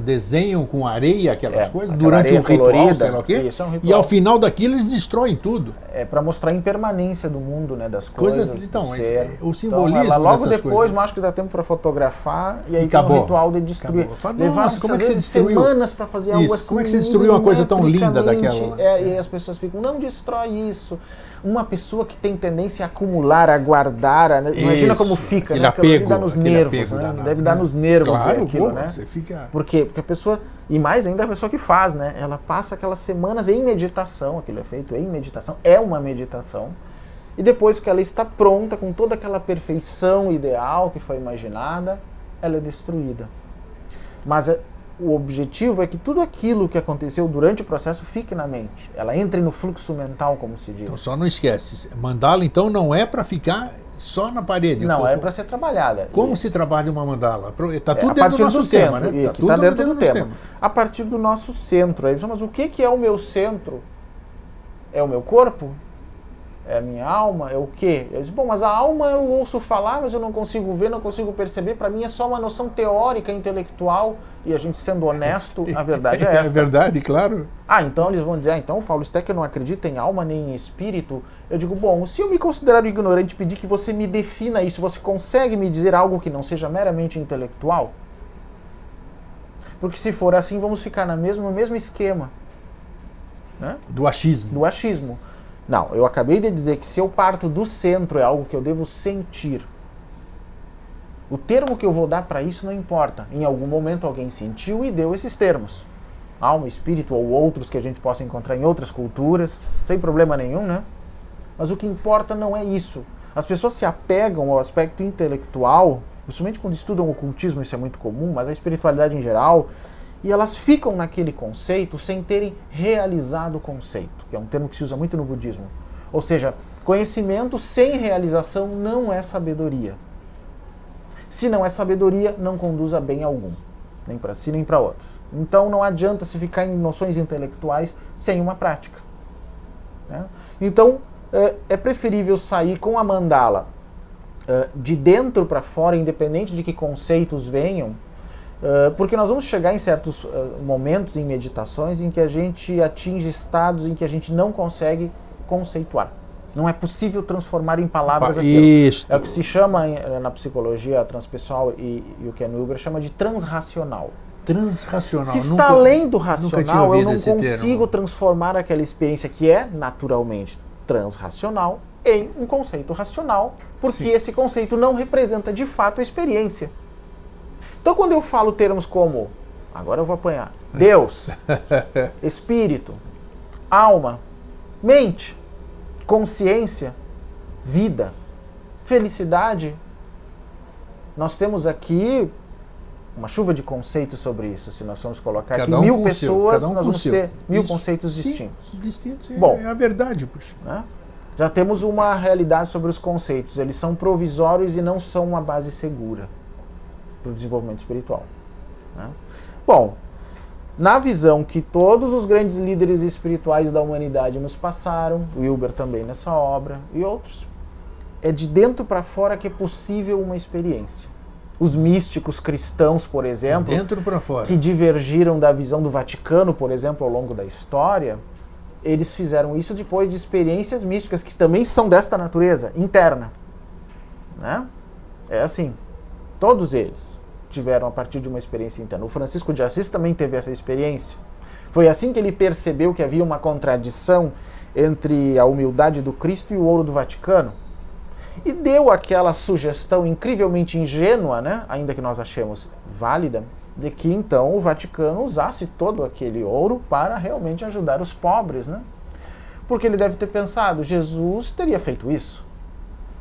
desenham com areia aquelas coisas aquela durante um areia ritual, colorida. sei lá o quê. Isso é um ritual. E ao final daquilo eles destroem tudo. É para mostrar a impermanência do mundo, né, das Coisas, coisas. então, do ser. o simbolismo então, logo dessas depois, coisas. mas acho que dá tempo para fotografar e aí Acabou. tem um ritual de destruir. Acabou. Fala, Levar nossa, como é que você destruiu? semanas para fazer algo Isso, assim. como é que você destruiu uma coisa tão linda daquela? E aí as pessoas ficam, não destrói isso. Uma pessoa que tem tendência a acumular, a guardar, imagina Isso, como fica, aquele né? Aquilo apego, dá nos aquele nervos, apego né? danado, Deve né? dar nos nervos Claro, aquilo, pô, né? você fica... Por quê? Porque a pessoa, e mais ainda a pessoa que faz, né? Ela passa aquelas semanas em meditação, aquilo é feito em meditação, é uma meditação, e depois que ela está pronta, com toda aquela perfeição ideal que foi imaginada, ela é destruída. Mas o objetivo é que tudo aquilo que aconteceu durante o processo fique na mente. Ela entre no fluxo mental, como se diz. Então só não esquece, mandala então não é para ficar só na parede. Não, é para ser trabalhada. Como se trabalha uma mandala? Está tudo a dentro partir do nosso tema, centro, né? Está tudo dentro do tema. A partir do nosso centro. Aí, mas o que é o meu centro? É o meu corpo? É a minha alma? É o quê? Eu disse, bom, mas a alma eu ouço falar, mas eu não consigo ver, não consigo perceber. Para mim é só uma noção teórica, intelectual. E a gente sendo honesto, a verdade é essa. É verdade, claro. Então eles vão dizer, então o Paulo Stecker não acredita em alma nem em espírito. Eu digo, bom, se eu me considerar ignorante e pedir que você me defina isso, você consegue me dizer algo que não seja meramente intelectual? Porque se for assim, vamos ficar no mesmo esquema, né? Do achismo. Do achismo. Não, eu acabei de dizer que se eu parto do centro é algo que eu devo sentir. O termo que eu vou dar para isso não importa. Em algum momento alguém sentiu e deu esses termos. Alma, espírito ou outros que a gente possa encontrar em outras culturas, sem problema nenhum, né? Mas o que importa não é isso. As pessoas se apegam ao aspecto intelectual, principalmente quando estudam o ocultismo, isso é muito comum, mas a espiritualidade em geral, e elas ficam naquele conceito sem terem realizado o conceito, que é um termo que se usa muito no budismo. Ou seja, conhecimento sem realização não é sabedoria. Se não é sabedoria, não conduz a bem algum, nem para si nem para outros. Então não adianta se ficar em noções intelectuais sem uma prática, né? Então é preferível sair com a mandala de dentro para fora, independente de que conceitos venham, porque nós vamos chegar em certos momentos, em meditações, em que a gente atinge estados em que a gente não consegue conceituar. Não é possível transformar em palavras aquilo. Isto. É o que se chama na psicologia transpessoal e o Ken Wilber chama de transracional. Transracional. Se está além do nunca tinha racional, eu ouvido não esse consigo termo. transformar aquela experiência que é naturalmente transracional em um conceito racional, porque Sim. esse conceito não representa de fato a experiência. Então quando eu falo termos como, agora eu vou apanhar, Deus, Espírito, alma, mente, consciência, vida, felicidade, nós temos aqui uma chuva de conceitos sobre isso. Se nós formos colocar aqui 1000 pessoas, nós vamos ter 1000 conceitos distintos. Distintos, Bom, é a verdade, puxa. né? Já temos uma realidade sobre os conceitos. Eles são provisórios e não são uma base segura para o desenvolvimento espiritual, né? Bom, na visão que todos os grandes líderes espirituais da humanidade nos passaram, Wilber também nessa obra e outros, é de dentro para fora que é possível uma experiência. Os místicos cristãos, por exemplo, Dentro para fora. que divergiram da visão do Vaticano, por exemplo, ao longo da história, eles fizeram isso depois de experiências místicas que também são desta natureza, interna, né? É assim, todos eles tiveram a partir de uma experiência interna. O Francisco de Assis também teve essa experiência. Foi assim que ele percebeu que havia uma contradição entre a humildade do Cristo e o ouro do Vaticano. E deu aquela sugestão incrivelmente ingênua, né, ainda que nós achemos válida, de que então o Vaticano usasse todo aquele ouro para realmente ajudar os pobres, né? Porque ele deve ter pensado, Jesus teria feito isso?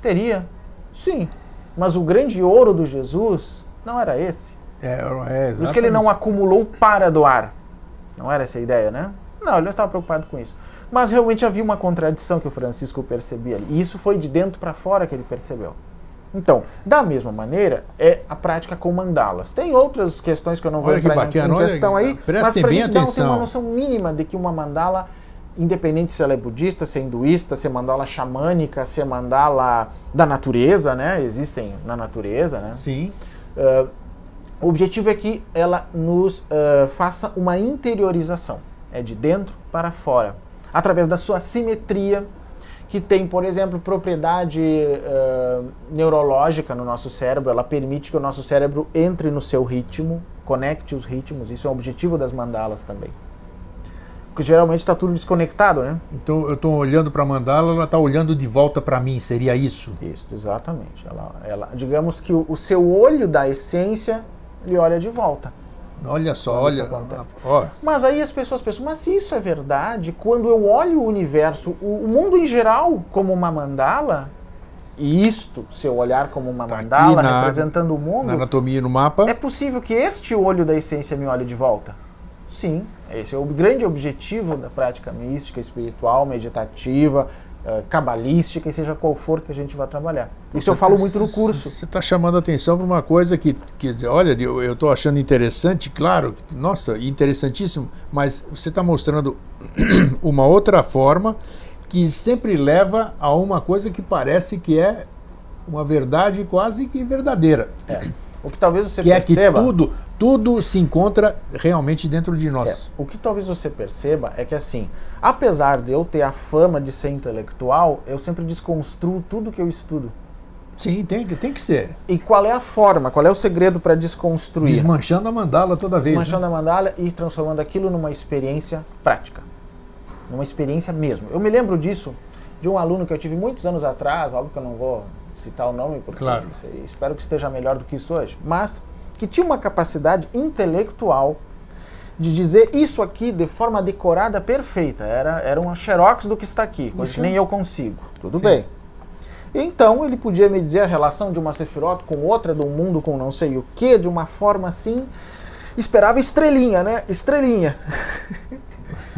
Teria? Sim. Mas o grande ouro do Jesus não era esse. Por isso que ele não acumulou para doar. Não era essa a ideia, né? Não, ele não estava preocupado com isso. Mas realmente havia uma contradição que o Francisco percebia ali. E isso foi de dentro para fora que ele percebeu. Então, da mesma maneira, é a prática com mandalas. Tem outras questões que eu não vou entrar em questão aí, mas para a gente ter uma noção mínima de que uma mandala, independente se ela é budista, se é hinduísta, se é mandala xamânica, se é mandala da natureza, né? Existem na natureza, né? Sim. O objetivo é que ela nos faça uma interiorização. É de dentro para fora. Através da sua simetria, que tem, por exemplo, propriedade neurológica no nosso cérebro. Ela permite que o nosso cérebro entre no seu ritmo, conecte os ritmos. Isso é o objetivo das mandalas também. Porque geralmente está tudo desconectado, né? Então eu estou olhando para a mandala, ela está olhando de volta para mim, seria isso? Isso, exatamente. Ela, digamos que o seu olho da essência, ele olha de volta. Olha só, olha. Ó. Mas aí as pessoas pensam, mas se isso é verdade, quando eu olho o universo, o mundo em geral como uma mandala, e isto, se eu olhar como uma mandala representando o mundo, na anatomia no mapa, é possível que este olho da essência me olhe de volta? Sim, esse é o grande objetivo da prática mística, espiritual, meditativa, cabalística, e seja qual for que a gente vai trabalhar. Isso eu falo muito no curso. Você está chamando a atenção para uma coisa que, quer dizer, olha, eu estou achando interessante, claro, nossa, interessantíssimo, mas você está mostrando uma outra forma que sempre leva a uma coisa que parece que é uma verdade quase que verdadeira. O que talvez você perceba... É que tudo se encontra realmente dentro de nós. O que talvez você perceba é que, assim, apesar de eu ter a fama de ser intelectual, eu sempre desconstruo tudo que eu estudo. Sim, tem que ser. E qual é a forma, qual é o segredo para desconstruir? Desmanchando a mandala toda vez. Desmanchando a mandala e transformando aquilo numa experiência prática. Numa experiência mesmo. Eu me lembro disso de um aluno que eu tive muitos anos atrás, óbvio que eu não vou citar o nome, porque espero que esteja melhor do que isso hoje, mas que tinha uma capacidade intelectual de dizer isso aqui de forma decorada perfeita. Era uma xerox do que está aqui, coisa que nem eu consigo. Tudo bem. Então ele podia me dizer a relação de uma Sefirot com outra, de um mundo com não sei o que, de uma forma assim. Esperava estrelinha, né? Estrelinha.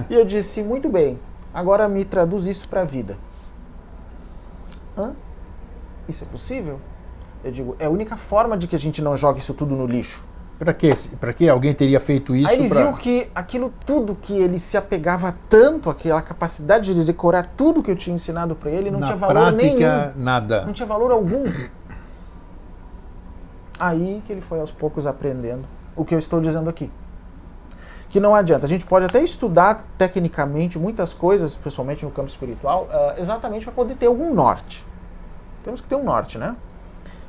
E eu disse, muito bem, agora me traduz isso para a vida. Hã? Isso é possível? Eu digo, é a única forma de que a gente não jogue isso tudo no lixo. Para quê? Para que alguém teria feito isso? Aí ele viu que aquilo tudo que ele se apegava tanto, aquela capacidade de decorar tudo que eu tinha ensinado para ele, não tinha valor nenhum. Na prática, nada. Não tinha valor algum. Aí que ele foi aos poucos aprendendo o que eu estou dizendo aqui. Que não adianta. A gente pode até estudar tecnicamente muitas coisas, principalmente no campo espiritual, exatamente para poder ter algum norte. Temos que ter um norte, né?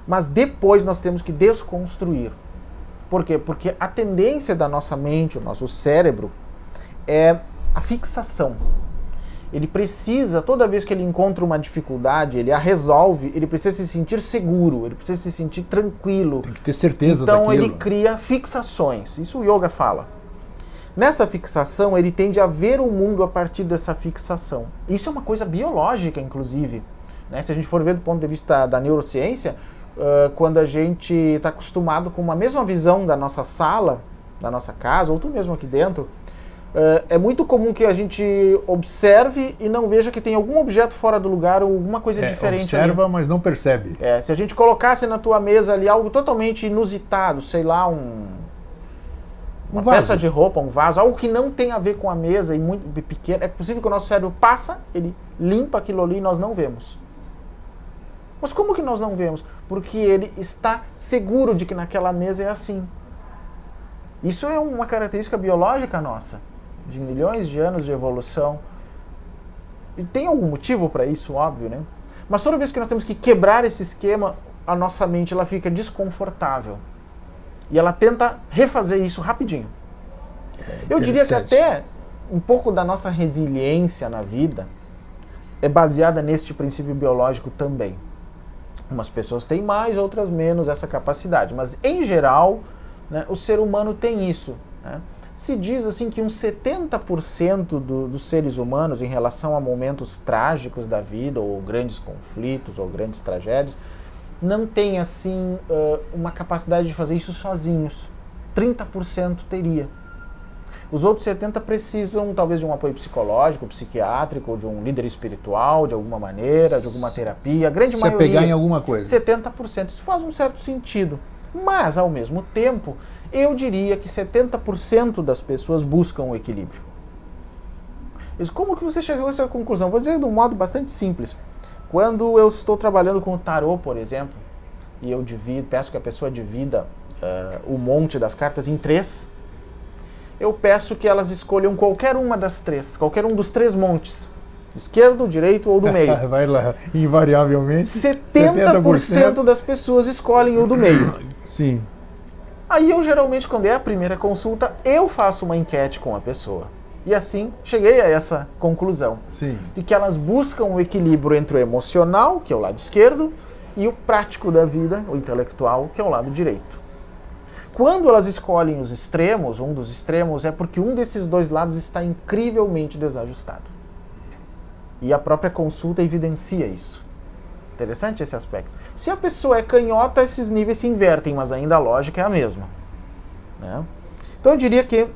Mas depois nós temos que desconstruir. Por quê? Porque a tendência da nossa mente, o nosso cérebro, é a fixação. Ele precisa, toda vez que ele encontra uma dificuldade, ele a resolve, ele precisa se sentir seguro, ele precisa se sentir tranquilo. Tem que ter certeza daquilo. Então ele cria fixações. Isso o yoga fala. Nessa fixação, ele tende a ver o mundo a partir dessa fixação. Isso é uma coisa biológica, inclusive. Né? Se a gente for ver do ponto de vista da neurociência, quando a gente está acostumado com uma mesma visão da nossa sala, da nossa casa, ou tu mesmo aqui dentro, é muito comum que a gente observe e não veja que tem algum objeto fora do lugar ou alguma coisa diferente. Observa, ali. Mas não percebe. Se a gente colocasse na tua mesa ali algo totalmente inusitado, sei lá, uma peça de roupa, um vaso, algo que não tem a ver com a mesa e muito pequeno, é possível que o nosso cérebro passa, ele limpa aquilo ali e nós não vemos. Mas como que nós não vemos? Porque ele está seguro de que naquela mesa é assim. Isso é uma característica biológica nossa, de milhões de anos de evolução. E tem algum motivo para isso, óbvio, né? Mas toda vez que nós temos que quebrar esse esquema, a nossa mente ela fica desconfortável. E ela tenta refazer isso rapidinho. Eu diria que até um pouco da nossa resiliência na vida é baseada neste princípio biológico também. Umas pessoas têm mais, outras menos essa capacidade. Mas, em geral, né, o ser humano tem isso. Né? Se diz assim que uns 70% dos seres humanos, em relação a momentos trágicos da vida, ou grandes conflitos, ou grandes tragédias, não tem assim uma capacidade de fazer isso sozinhos. 30% teria. Os outros 70 precisam talvez de um apoio psicológico, psiquiátrico, de um líder espiritual, de alguma maneira, de alguma terapia. A grande Se maioria, apegar em alguma coisa. 70%. Isso faz um certo sentido. Mas, ao mesmo tempo, eu diria que 70% das pessoas buscam o equilíbrio. Como que você chegou a essa conclusão? Vou dizer de um modo bastante simples. Quando eu estou trabalhando com o tarô, por exemplo, e eu peço que a pessoa divida o monte das cartas em 3, eu peço que elas escolham qualquer uma das 3, qualquer um dos 3 montes, esquerdo, direito ou do meio. Vai lá, invariavelmente. 70% das pessoas escolhem o do meio. Sim. Aí eu geralmente, quando é a primeira consulta, eu faço uma enquete com a pessoa. E assim, cheguei a essa conclusão. Sim. De que elas buscam o equilíbrio entre o emocional, que é o lado esquerdo, e o prático da vida, o intelectual, que é o lado direito. Quando elas escolhem os extremos, um dos extremos, é porque um desses dois lados está incrivelmente desajustado. E a própria consulta evidencia isso. Interessante esse aspecto. Se a pessoa é canhota, esses níveis se invertem, mas ainda a lógica é a mesma. Né? Então eu diria que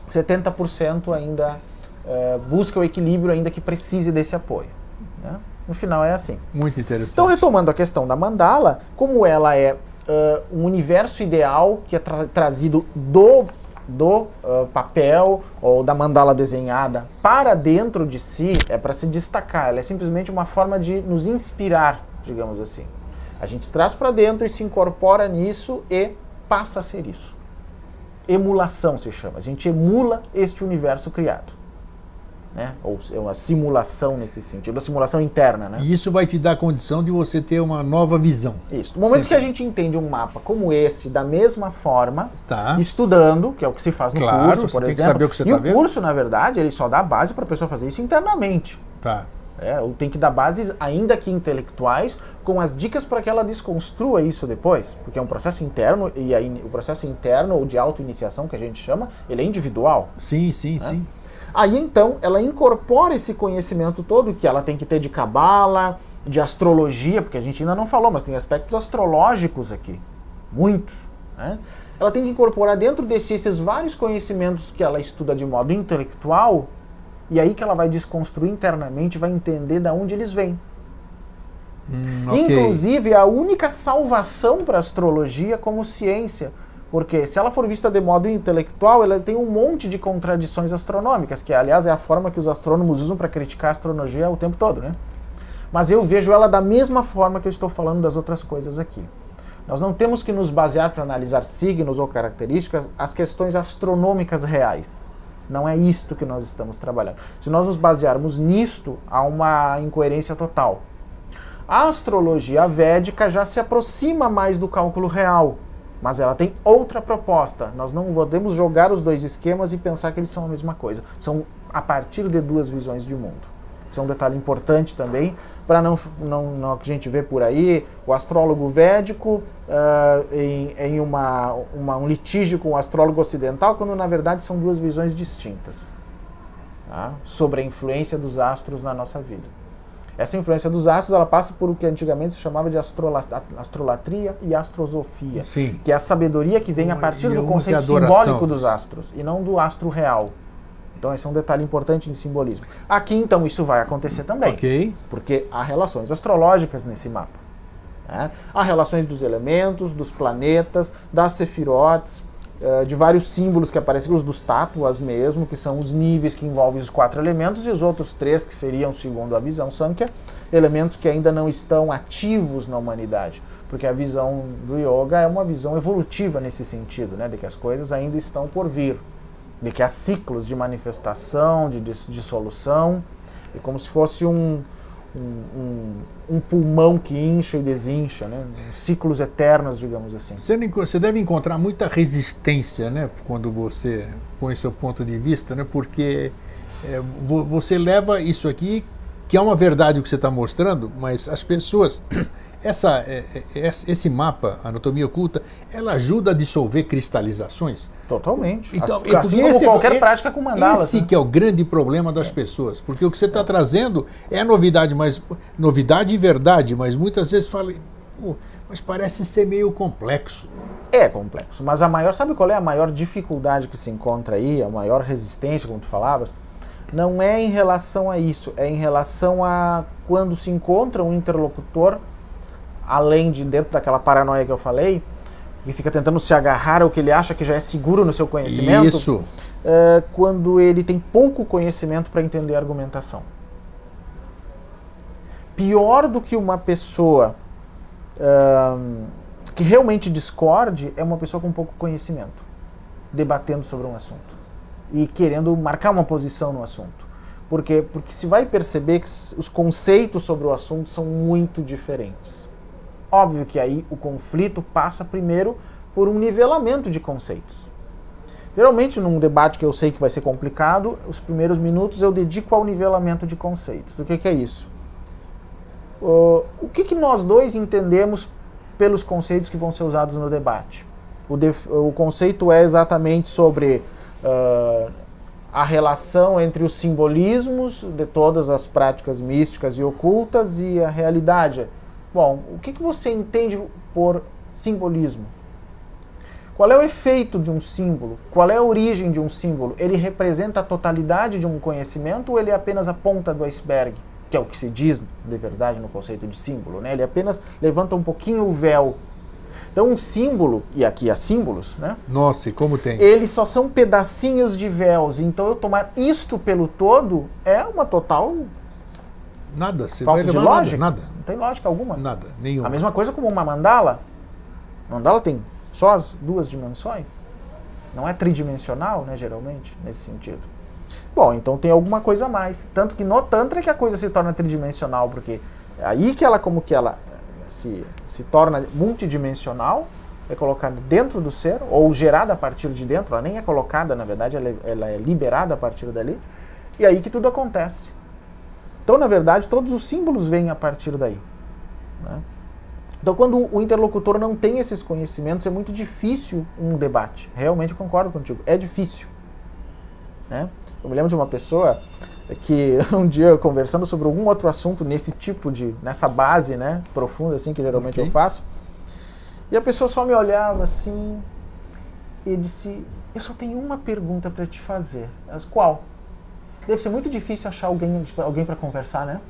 70% ainda busca o equilíbrio, ainda que precise desse apoio. Né? No final é assim. Muito interessante. Então, retomando a questão da mandala, como ela é um universo ideal que é trazido do papel ou da mandala desenhada para dentro de si, é para se destacar. Ela é simplesmente uma forma de nos inspirar, digamos assim. A gente traz para dentro e se incorpora nisso e passa a ser isso. Emulação se chama. A gente emula este universo criado. Né? Ou é uma simulação nesse sentido, uma simulação interna. Né? E isso vai te dar a condição de você ter uma nova visão. Isso. No momento que a gente entende um mapa como esse, da mesma forma, estudando, que é o que se faz no curso, por exemplo. Tem que saber o que você está vendo. E o curso, na verdade, ele só dá base para a pessoa fazer isso internamente. Tá. Tem que dar bases, ainda que intelectuais, com as dicas para que ela desconstrua isso depois, porque é um processo interno, e aí o processo interno, ou de auto-iniciação, que a gente chama, ele é individual. Sim, sim, sim. Aí, então, ela incorpora esse conhecimento todo que ela tem que ter de cabala, de astrologia, porque a gente ainda não falou, mas tem aspectos astrológicos aqui, muitos. Né? Ela tem que incorporar dentro desses vários conhecimentos que ela estuda de modo intelectual, e aí que ela vai desconstruir internamente, vai entender de onde eles vêm. Okay. Inclusive, a única salvação para a astrologia como ciência, porque se ela for vista de modo intelectual, ela tem um monte de contradições astronômicas, que aliás é a forma que os astrônomos usam para criticar a astrologia o tempo todo, né? Mas eu vejo ela da mesma forma que eu estou falando das outras coisas aqui. Nós não temos que nos basear para analisar signos ou características as questões astronômicas reais. Não é isto que nós estamos trabalhando. Se nós nos basearmos nisto, há uma incoerência total. A astrologia védica já se aproxima mais do cálculo real, mas ela tem outra proposta. Nós não podemos jogar os dois esquemas e pensar que eles são a mesma coisa. São a partir de duas visões de mundo. Isso é um detalhe importante também, para não que a gente vê por aí, o astrólogo védico em um litígio com o astrólogo ocidental, quando na verdade são duas visões distintas, tá? Sobre a influência dos astros na nossa vida. Essa influência dos astros, ela passa por o que antigamente se chamava de astrolatria e astrosofia. Sim. Que é a sabedoria que vem a partir do conceito simbólico dos astros, e não do astro real. Então esse é um detalhe importante em simbolismo. Aqui, então, isso vai acontecer também. Ok. Porque há relações astrológicas nesse mapa. Né? Há relações dos elementos, dos planetas, das sefirotes, de vários símbolos que aparecem, os dos tátuas mesmo, que são os níveis que envolvem os 4 elementos, e os outros 3 que seriam, segundo a visão Samkhya, elementos que ainda não estão ativos na humanidade. Porque a visão do yoga é uma visão evolutiva nesse sentido, né? De que as coisas ainda estão por vir. De que há ciclos de manifestação, de dissolução, e como se fosse um pulmão que incha e desincha, né? Ciclos eternos, digamos assim. Você deve encontrar muita resistência, né, quando você põe seu ponto de vista, né, porque você leva isso aqui, que é uma verdade o que você está mostrando, mas as pessoas... Esse mapa, Anatomia Oculta, ela ajuda a dissolver cristalizações? Totalmente. Então, assim como qualquer prática com mandalas. Esse que é o grande problema das pessoas, porque o que você está trazendo é novidade, mas novidade e verdade, mas muitas vezes fala, Mas parece ser meio complexo. É complexo, mas sabe qual é a maior dificuldade que se encontra aí, a maior resistência, como tu falavas? Não é em relação a isso, é em relação a quando se encontra um interlocutor, além de dentro daquela paranoia que eu falei, que fica tentando se agarrar ao que ele acha que já é seguro no seu conhecimento. Isso. Quando ele tem pouco conhecimento para entender a argumentação. Pior do que uma pessoa que realmente discorde é uma pessoa com pouco conhecimento, debatendo sobre um assunto e querendo marcar uma posição no assunto. Por quê? Porque se vai perceber que os conceitos sobre o assunto são muito diferentes. Óbvio que aí o conflito passa primeiro por um nivelamento de conceitos. Geralmente, num debate que eu sei que vai ser complicado, os primeiros minutos eu dedico ao nivelamento de conceitos. O que é isso? O que nós dois entendemos pelos conceitos que vão ser usados no debate? O conceito é exatamente sobre a relação entre os simbolismos de todas as práticas místicas e ocultas e a realidade. Bom, o que você entende por simbolismo? Qual é o efeito de um símbolo? Qual é a origem de um símbolo? Ele representa a totalidade de um conhecimento ou ele é apenas a ponta do iceberg? Que é o que se diz, de verdade, no conceito de símbolo, né? Ele apenas levanta um pouquinho o véu. Então, um símbolo, e aqui há símbolos, né? Nossa, e como tem? Eles só são pedacinhos de véus. Então, eu tomar isto pelo todo é uma total Nada, você falta vai de levar lógica. nada. Não tem lógica alguma. Nada, nenhuma. A mesma coisa como uma mandala. A mandala tem só as duas dimensões. Não é tridimensional, né, geralmente, nesse sentido. Bom, então tem alguma coisa a mais. Tanto que no Tantra é que a coisa se torna tridimensional, porque é aí que ela, como que ela se torna multidimensional, é colocada dentro do ser, ou gerada a partir de dentro, ela nem é colocada, na verdade, ela é liberada a partir dali, e aí que tudo acontece. Então, na verdade, todos os símbolos vêm a partir daí, né? Então, quando o interlocutor não tem esses conhecimentos, é muito difícil um debate. Realmente concordo contigo, é difícil, né? Eu me lembro de uma pessoa que um dia, conversando sobre algum outro assunto nessa base, né, profunda assim, que geralmente eu faço, e a pessoa só me olhava assim e disse: eu só tenho uma pergunta para te fazer. Mas qual? Deve ser muito difícil achar alguém para conversar, né?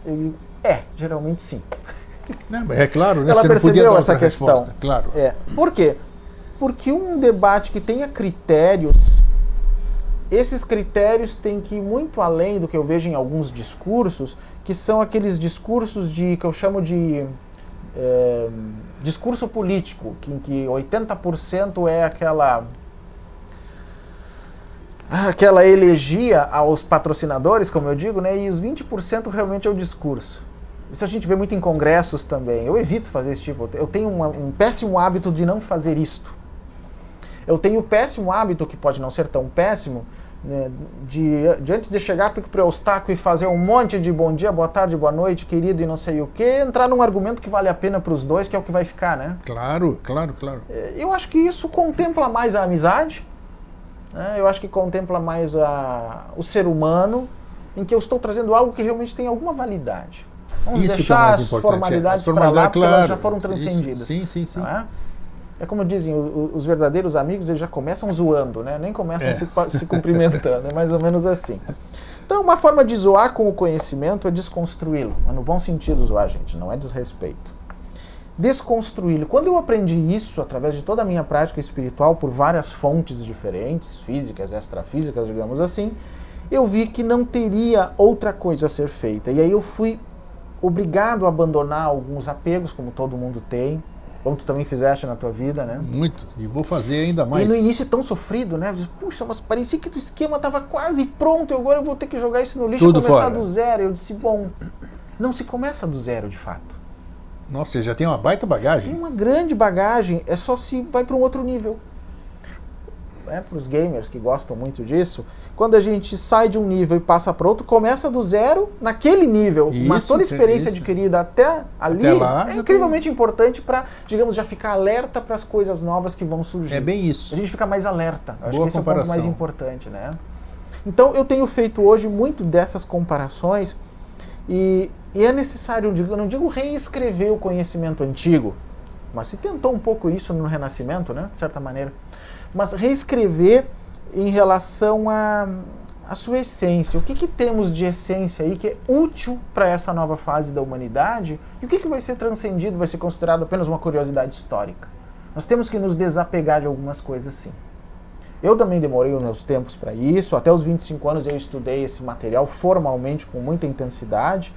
Eu, geralmente sim. É claro, né? Ela Você percebeu não podia dar essa outra questão. Resposta, claro. Por quê? Porque um debate que tenha critérios, esses critérios têm que ir muito além do que eu vejo em alguns discursos, que são aqueles discursos que eu chamo de discurso político, em que 80% é aquela elegia aos patrocinadores, como eu digo, né, e os 20% realmente é o discurso. Isso a gente vê muito em congressos também. Eu evito fazer esse tipo. Eu tenho um péssimo hábito de não fazer isto. Eu tenho o péssimo hábito, que pode não ser tão péssimo, né, de antes de chegar para o Eustáquio e fazer um monte de bom dia, boa tarde, boa noite, querido, e não sei o quê, entrar num argumento que vale a pena para os dois, que é o que vai ficar, né? Claro. Eu acho que isso contempla mais a amizade, né? Eu acho que contempla mais o ser humano, em que eu estou trazendo algo que realmente tem alguma validade. Vamos isso deixar que é mais as importante. formalidades para lá, porque elas já foram transcendidas. Sim. Não é? É como dizem, os verdadeiros amigos, eles já começam zoando, né? Nem começam se cumprimentando, é mais ou menos assim. Então, uma forma de zoar com o conhecimento é desconstruí-lo. Mas no bom sentido zoar, gente, não é desrespeito. Desconstruí-lo. Quando eu aprendi isso, através de toda a minha prática espiritual, por várias fontes diferentes, físicas, extrafísicas, digamos assim, eu vi que não teria outra coisa a ser feita. E aí eu fui obrigado a abandonar alguns apegos, como todo mundo tem, como tu também fizeste na tua vida, né? Muito, e vou fazer ainda mais. E no início tão sofrido, né? Puxa, mas parecia que o esquema estava quase pronto e agora eu vou ter que jogar isso no lixo e começar fora. do zero. Eu disse, bom, não se começa do zero, de fato. Nossa, você já tem uma baita bagagem. Tem uma grande bagagem, é só se vai para um outro nível. Para os gamers que gostam muito disso, quando a gente sai de um nível e passa para outro, começa do zero naquele nível. Mas toda a experiência adquirida até ali lá, é incrivelmente importante para, digamos, já ficar alerta para as coisas novas que vão surgir. É bem isso. A gente fica mais alerta. Eu acho Boa que esse comparação. é o ponto mais importante, né? Então eu tenho feito hoje muito dessas comparações e é necessário, eu não digo reescrever o conhecimento antigo, mas se tentou um pouco isso no Renascimento, né, de certa maneira. Mas reescrever em relação à sua essência. O que temos de essência aí que é útil para essa nova fase da humanidade e o que vai ser transcendido, vai ser considerado apenas uma curiosidade histórica. Nós temos que nos desapegar de algumas coisas, sim. Eu também demorei os meus tempos para isso. Até os 25 anos eu estudei esse material formalmente, com muita intensidade,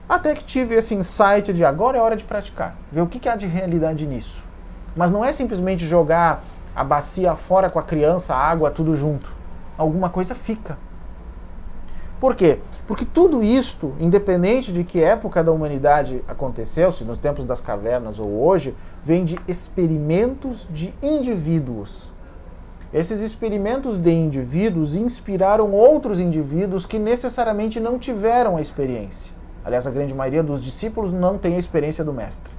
até que tive esse insight de agora é hora de praticar, ver o que há de realidade nisso. Mas não é simplesmente jogar a bacia fora com a criança, a água, tudo junto. Alguma coisa fica. Por quê? Porque tudo isto, independente de que época da humanidade aconteceu, se nos tempos das cavernas ou hoje, vem de experimentos de indivíduos. Esses experimentos de indivíduos inspiraram outros indivíduos que necessariamente não tiveram a experiência. Aliás, a grande maioria dos discípulos não tem a experiência do mestre.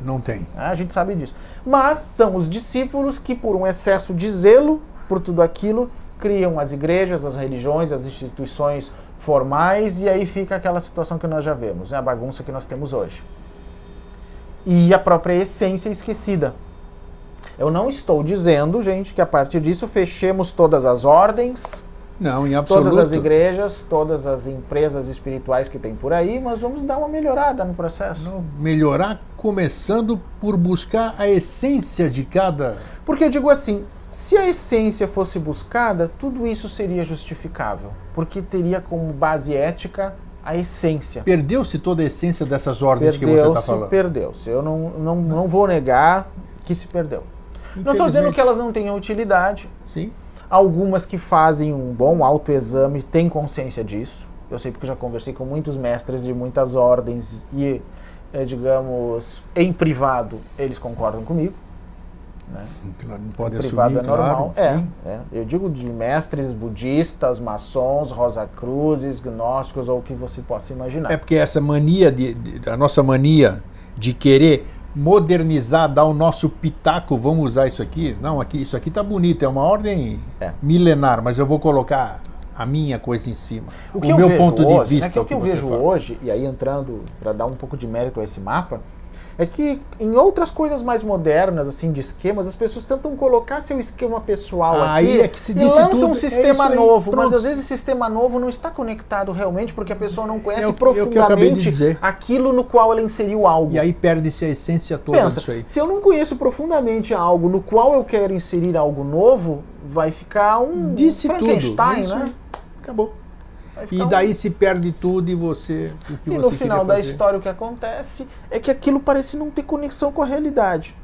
Não tem. A gente sabe disso. Mas são os discípulos que, por um excesso de zelo por tudo aquilo, criam as igrejas, as religiões, as instituições formais, e aí fica aquela situação que nós já vemos, né? A bagunça que nós temos hoje. E a própria essência esquecida. Eu não estou dizendo, gente, que a partir disso fechemos todas as ordens, não, em absoluto. todas as igrejas, todas as empresas espirituais que tem por aí, mas vamos dar uma melhorada no processo. Não, melhorar começando por buscar a essência de cada... Porque eu digo assim, se a essência fosse buscada, tudo isso seria justificável, porque teria como base ética a essência. Perdeu-se toda a essência dessas ordens que você está falando? Perdeu-se. Eu não vou negar que se perdeu. Não estou dizendo que elas não tenham utilidade. Sim. Algumas que fazem um bom autoexame têm consciência disso. Eu sei porque já conversei com muitos mestres de muitas ordens e, digamos, em privado, eles concordam comigo. Né? Não pode privado assumir, é normal. claro. Eu digo de mestres budistas, maçons, rosacruzes, gnósticos ou o que você possa imaginar. É porque essa mania, a nossa mania de querer modernizar, dar o nosso pitaco, vamos usar isso aqui? Não, isso aqui tá bonito, é uma ordem milenar, mas eu vou colocar a minha coisa em cima. O meu ponto de vista. O que eu vejo hoje, e aí entrando para dar um pouco de mérito a esse mapa, é que em outras coisas mais modernas, assim, de esquemas, as pessoas tentam colocar seu esquema pessoal aqui que e lançam um sistema novo. Pronto. Mas às vezes esse sistema novo não está conectado realmente porque a pessoa não conhece o que eu acabei de profundamente dizer. aquilo no qual ela inseriu algo. E aí perde-se a essência toda disso aí. Se eu não conheço profundamente algo no qual eu quero inserir algo novo, vai ficar um Disse Frankenstein, tudo. né? Acabou. E daí se perde tudo e você... E no final da história o que acontece é que aquilo parece não ter conexão com a realidade.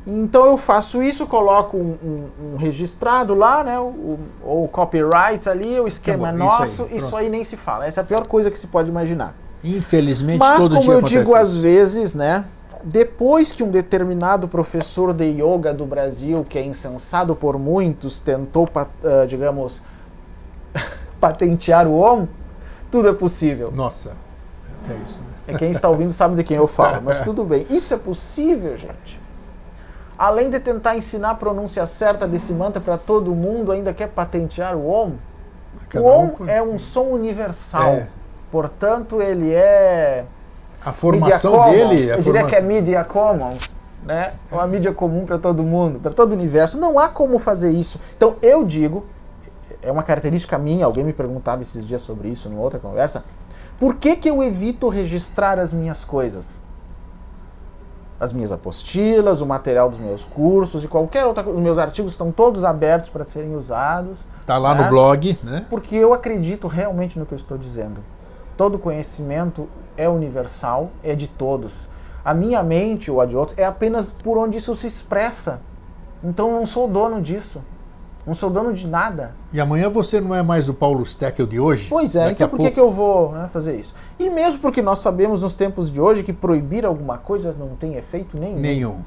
Então eu faço isso, coloco um registrado lá, né, o copyright ali, o esquema é nosso, isso aí nem se fala. Essa é a pior coisa que se pode imaginar. Infelizmente mas, todo dia acontece. Mas como eu digo às vezes, né, depois que um determinado professor de yoga do Brasil, que é incensado por muitos, tentou, digamos... patentear o Om, tudo é possível. Nossa, até isso. Né? Quem está ouvindo sabe de quem eu falo, mas tudo bem. Isso é possível, gente. Além de tentar ensinar a pronúncia certa desse mantra para todo mundo, ainda quer patentear o Om. O Om é um som universal. Portanto, ele é... A formação dele... Eu diria que é Media Commons. Né? É uma mídia comum para todo mundo, para todo o universo. Não há como fazer isso. Então, eu digo... É uma característica minha, alguém me perguntava esses dias sobre isso em outra conversa. Por que eu evito registrar as minhas coisas? As minhas apostilas, o material dos meus cursos e qualquer outra coisa. Os meus artigos estão todos abertos para serem usados. Está lá no blog, né? Porque eu acredito realmente no que eu estou dizendo. Todo conhecimento é universal, é de todos. A minha mente ou a de outros é apenas por onde isso se expressa. Então eu não sou dono disso. Não sou dono de nada. E amanhã você não é mais o Paulo Steckel de hoje? Pois é, então por que eu vou fazer isso? E mesmo porque nós sabemos nos tempos de hoje que proibir alguma coisa não tem efeito nenhum.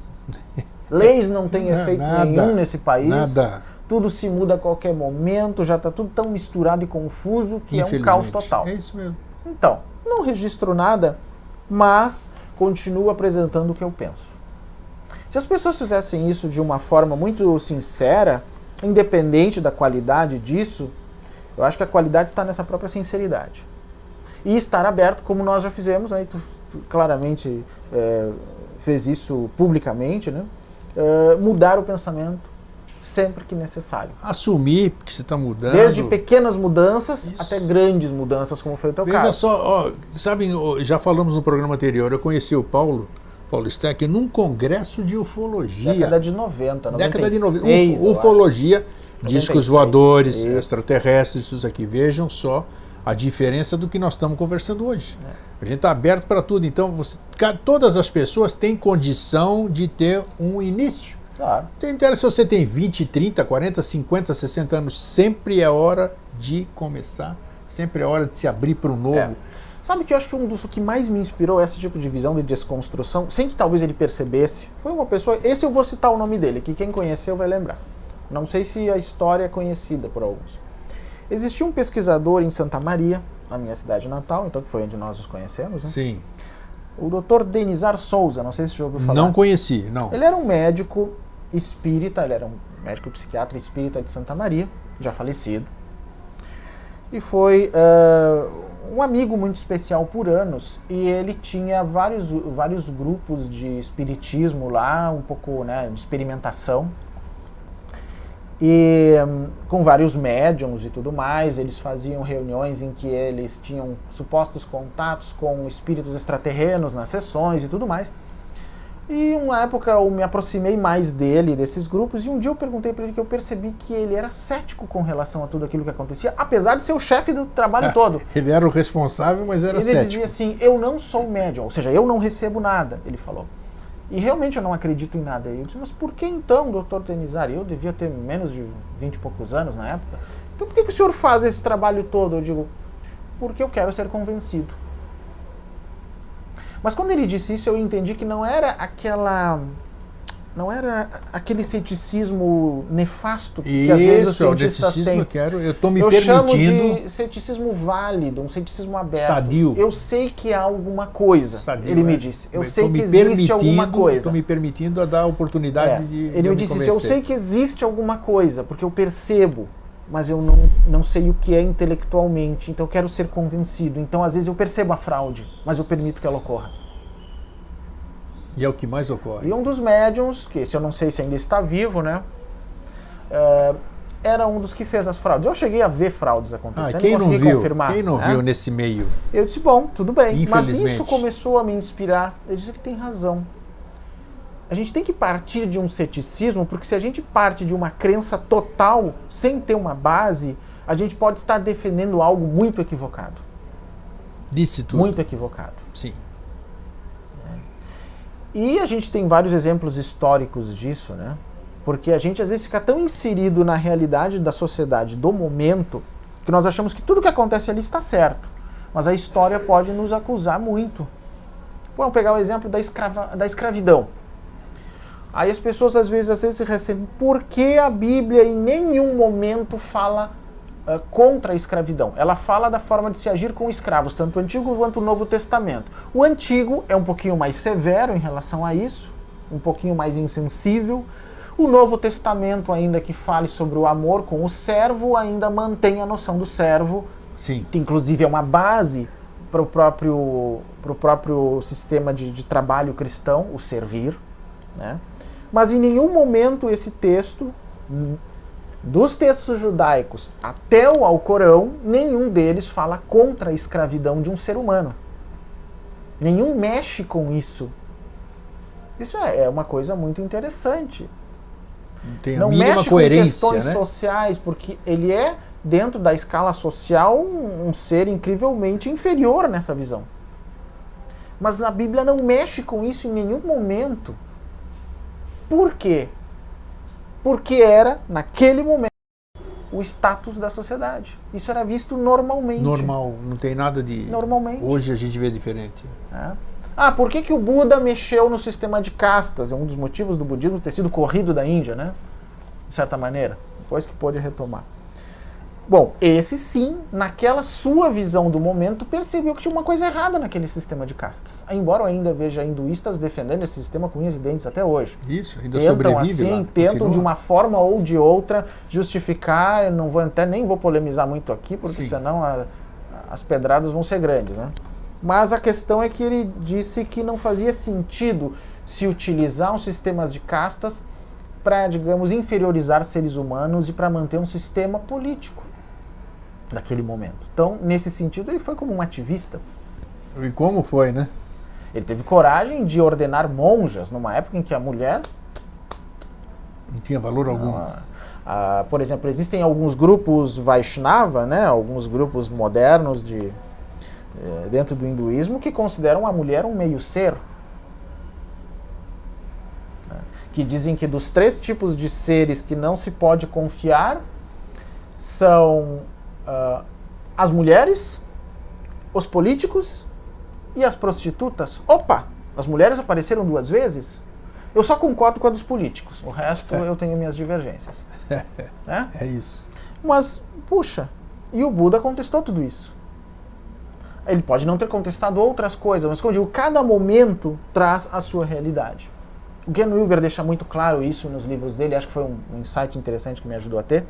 Leis não têm efeito nenhum nesse país. Nada. Tudo se muda a qualquer momento, já está tudo tão misturado e confuso que é um caos total. É isso mesmo. Então, não registro nada, mas continuo apresentando o que eu penso. Se as pessoas fizessem isso de uma forma muito sincera, independente da qualidade disso, eu acho que a qualidade está nessa própria sinceridade. E estar aberto, como nós já fizemos, aí tu claramente fez isso publicamente, né? Mudar o pensamento sempre que necessário. Assumir que você está mudando. Desde pequenas mudanças até grandes mudanças, como foi o teu caso. Veja só, sabem, já falamos no programa anterior, eu conheci o Paulo Steck num congresso de ufologia. Década de 90, 96, década de 90. Ufologia, discos 96, voadores, isso. extraterrestres, isso aqui. Vejam só a diferença do que nós estamos conversando hoje. A gente está aberto para tudo. Então, todas as pessoas têm condição de ter um início. Claro. Não interessa se você tem 20, 30, 40, 50, 60 anos, sempre é hora de começar, sempre é hora de se abrir para o novo. Sabe que eu acho que um dos que mais me inspirou esse tipo de visão de desconstrução, sem que talvez ele percebesse, foi uma pessoa, esse eu vou citar o nome dele, que quem conheceu vai lembrar. Não sei se a história é conhecida por alguns. Existia um pesquisador em Santa Maria, na minha cidade natal, então que foi onde nós nos conhecemos, né? Sim. O Dr. Denizar Souza, não sei se você já ouviu falar. Não conheci, não. Ele era um médico espírita, ele era um médico psiquiatra espírita de Santa Maria, já falecido. E foi um amigo muito especial por anos, e ele tinha vários grupos de espiritismo lá, um pouco, né, de experimentação. E com vários médiums e tudo mais, eles faziam reuniões em que eles tinham supostos contatos com espíritos extraterrenos nas sessões e tudo mais. E uma época eu me aproximei mais dele, desses grupos, e um dia eu perguntei para ele que eu percebi que ele era cético com relação a tudo aquilo que acontecia, apesar de ser o chefe do trabalho todo. Ele era o responsável, mas era cético. Ele dizia assim, eu não sou médium, ou seja, eu não recebo nada, ele falou. E realmente eu não acredito em nada. Eu disse, mas por que então, doutor Denizar? Eu devia ter menos de 20 e poucos anos na época. Então por que o senhor faz esse trabalho todo? Eu digo, porque eu quero ser convencido. Mas quando ele disse isso, eu entendi que não era aquele ceticismo nefasto que às vezes os cientistas têm. Eu estou me permitindo. Eu chamo de ceticismo válido, um ceticismo aberto. Sadio. Eu sei que há alguma coisa. Sadio, ele me disse. Eu sei que existe alguma coisa. Estou me permitindo a dar a oportunidade de ele me disse isso. Eu sei que existe alguma coisa, porque eu percebo, mas eu não sei o que é intelectualmente, então eu quero ser convencido. Então, às vezes, eu percebo a fraude, mas eu permito que ela ocorra. E é o que mais ocorre. E um dos médiums, que esse eu não sei se ainda está vivo, né? Era um dos que fez as fraudes. Eu cheguei a ver fraudes acontecendo, quem não consegui não viu, confirmar. Quem não viu nesse meio? Eu disse, bom, tudo bem. Mas Infelizmente. isso começou a me inspirar. Eu disse que tem razão. A gente tem que partir de um ceticismo, porque se a gente parte de uma crença total, sem ter uma base, a gente pode estar defendendo algo muito equivocado. Disse tudo. Muito equivocado. Sim. E a gente tem vários exemplos históricos disso, né? Porque a gente às vezes fica tão inserido na realidade da sociedade, do momento, que nós achamos que tudo que acontece ali está certo. Mas a história pode nos acusar muito. Vamos pegar o exemplo da escravidão. Aí as pessoas às vezes se recebem, por que a Bíblia em nenhum momento fala contra a escravidão? Ela fala da forma de se agir com escravos, tanto o Antigo quanto o Novo Testamento. O Antigo é um pouquinho mais severo em relação a isso, um pouquinho mais insensível. O Novo Testamento, ainda que fale sobre o amor com o servo, ainda mantém a noção do servo, sim, que inclusive é uma base para o próprio sistema de trabalho cristão, o servir, né? Mas em nenhum momento esse texto, dos textos judaicos até o Alcorão, nenhum deles fala contra a escravidão de um ser humano. Nenhum mexe com isso. Isso é uma coisa muito interessante. Tem a não mínima mexe coerência, com questões né? sociais, porque ele é, dentro da escala social, um ser incrivelmente inferior nessa visão. Mas a Bíblia não mexe com isso em nenhum momento. Por quê? Porque era, naquele momento, o status da sociedade. Isso era visto normalmente. Normal, não tem nada de... Normalmente. Hoje a gente vê diferente. Por que o Buda mexeu no sistema de castas? É um dos motivos do budismo ter sido corrido da Índia, né? De certa maneira. Depois que pôde retomar. Bom, esse sim, naquela sua visão do momento, percebeu que tinha uma coisa errada naquele sistema de castas. Embora eu ainda veja hinduístas defendendo esse sistema com unhas e dentes até hoje. Isso, ainda tentam, sobrevive assim, lá. Tentam Continua. de uma forma ou de outra justificar, eu nem vou polemizar muito aqui, porque sim, senão as pedradas vão ser grandes, né? Mas a questão é que ele disse que não fazia sentido se utilizar um sistema de castas para, digamos, inferiorizar seres humanos e para manter um sistema político naquele momento. Então, nesse sentido, ele foi como um ativista. E como foi, né? Ele teve coragem de ordenar monjas numa época em que a mulher... Não tinha valor algum. Por exemplo, existem alguns grupos Vaishnava, né, alguns grupos modernos dentro do hinduísmo que consideram a mulher um meio-ser. Né, que dizem que dos 3 tipos de seres que não se pode confiar são as mulheres, os políticos e as prostitutas. Opa! As mulheres apareceram 2 vezes? Eu só concordo com a dos políticos. O resto eu tenho minhas divergências. Né? É isso. Mas, puxa, e o Buda contestou tudo isso. Ele pode não ter contestado outras coisas, mas como eu digo, cada momento traz a sua realidade. O Ken Wilber deixa muito claro isso nos livros dele, acho que foi um insight interessante que me ajudou a ter,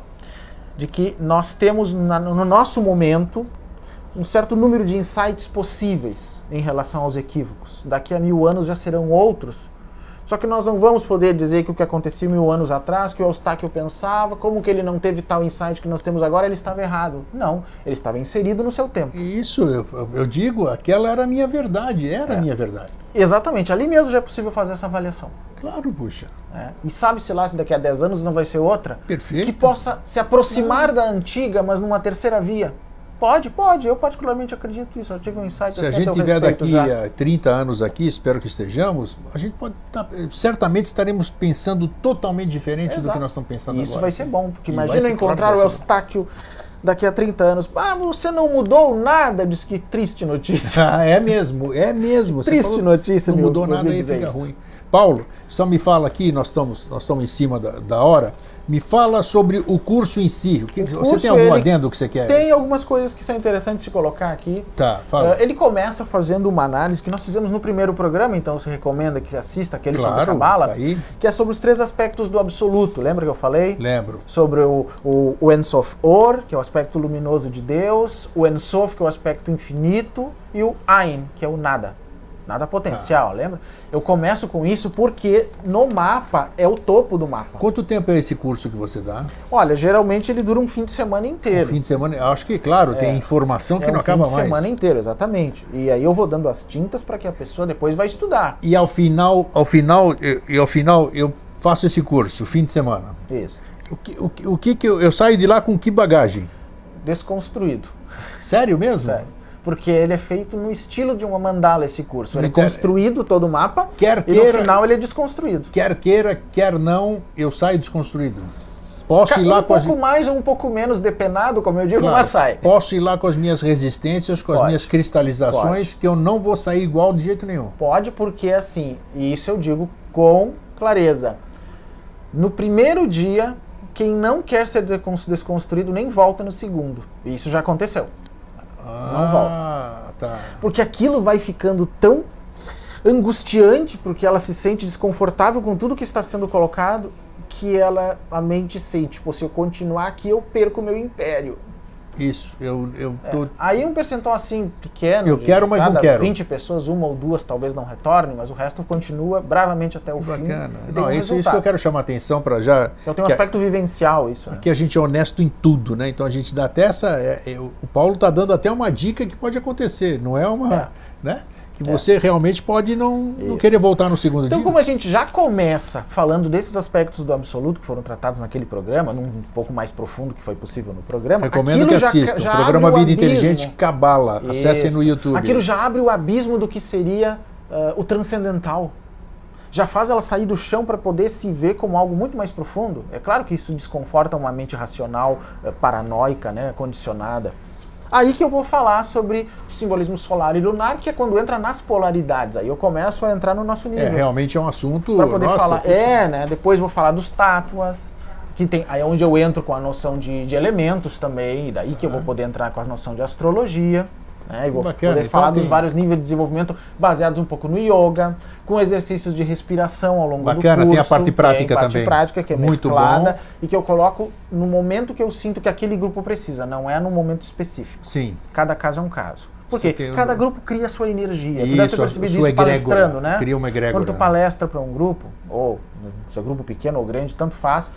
de que nós temos no nosso momento um certo número de insights possíveis em relação aos equívocos. Daqui a 1000 anos já serão outros. Só que nós não vamos poder dizer que o que acontecia 1000 anos atrás, que o Eustáquio pensava, como que ele não teve tal insight que nós temos agora, ele estava errado. Não, ele estava inserido no seu tempo. Isso, eu digo, aquela era a minha verdade, a minha verdade. Exatamente, ali mesmo já é possível fazer essa avaliação. Claro, puxa. E sabe-se lá se daqui a 10 anos não vai ser outra? Perfeito. Que possa se aproximar da antiga, mas numa terceira via. Pode. Eu particularmente acredito nisso. Eu tive um insight Se a gente tiver daqui a 30 anos aqui, espero que estejamos, a gente pode certamente estaremos pensando totalmente diferente do que nós estamos pensando agora. Isso vai ser bom, porque E imagina eu encontrar o Eustáquio daqui a 30 anos. Você não mudou nada? Diz que triste notícia. É mesmo. Triste notícia, não mudou nada, aí fica ruim. Paulo, só me fala aqui, nós estamos em cima da hora, me fala sobre o curso em si. Você tem algum adendo que você quer? Tem algumas coisas que são interessantes de colocar aqui. Tá, fala. Ele começa fazendo uma análise que nós fizemos no primeiro programa, então você recomenda que assista aquele sobre a Kabbalah, que é sobre os 3 aspectos do absoluto. Lembra que eu falei? Lembro. Sobre o Ensof Or, que é o aspecto luminoso de Deus, o Ensof, que é o aspecto infinito, e o Ain, que é o nada. Nada potencial, lembra? Eu começo com isso porque no mapa é o topo do mapa. Quanto tempo é esse curso que você dá? Olha, geralmente ele dura um fim de semana inteiro. Um fim de semana, acho que, claro, tem informação que não acaba mais. Um fim de semana inteiro, exatamente. E aí eu vou dando as tintas para que a pessoa depois vai estudar. E ao final eu faço esse curso, fim de semana. Isso. O que eu saio de lá com que bagagem? Desconstruído. Sério mesmo? Sério. Porque ele é feito no estilo de uma mandala, esse curso. Ele é construído todo o mapa e no final ele é desconstruído. Quer queira, quer não, eu saio desconstruído. Posso ir lá com pouco mais ou um pouco menos depenado, como eu digo, mas sai. Posso ir lá com as minhas resistências, com as minhas cristalizações, que eu não vou sair igual de jeito nenhum. Pode, porque assim, e isso eu digo com clareza. No primeiro dia, quem não quer ser desconstruído nem volta no segundo. E isso já aconteceu. Não volta. Tá. Porque aquilo vai ficando tão angustiante, porque ela se sente desconfortável com tudo que está sendo colocado, que a mente sente, se eu continuar aqui, eu perco o meu império. Isso, tô... Aí um percentual assim pequeno, eu quero, mas não quero. 20 pessoas, 1 ou 2 talvez não retornem, mas o resto continua bravamente até o fim. Bacana. Não, isso que eu quero chamar a atenção para já. Então tem um aspecto vivencial isso. Aqui a gente é honesto em tudo, né? Então a gente dá até o Paulo está dando até uma dica que pode acontecer, não é uma, né? Que você realmente pode não querer voltar no segundo dia. Então, como a gente já começa falando desses aspectos do absoluto que foram tratados naquele programa, num pouco mais profundo que foi possível no programa, recomendo que assistam. O programa Vida Inteligente Kabbalah. Acessem no YouTube. Aquilo já abre o abismo do que seria o transcendental. Já faz ela sair do chão para poder se ver como algo muito mais profundo. É claro que isso desconforta uma mente racional, paranoica, né, condicionada. Aí que eu vou falar sobre o simbolismo solar e lunar, que é quando entra nas polaridades. Aí eu começo a entrar no nosso nível. Realmente é um assunto... Para poder falar... né? Depois vou falar dos tátuas, que tem, aí é onde eu entro com a noção de elementos também, e daí que eu vou poder entrar com a noção de astrologia. E vou poder falar dos vários níveis de desenvolvimento baseados um pouco no yoga, com exercícios de respiração ao longo do curso. Tem a parte prática também. Tem a parte prática que é muito mesclada bom. E que eu coloco no momento que eu sinto que aquele grupo precisa, não é num momento específico. Sim. Cada caso é um caso. Porque cada grupo cria a sua energia. Tu deve ter percebido isso palestrando, né? Cria uma egrégora. Quando tu palestra para um grupo, ou se é grupo pequeno ou grande, tanto faz,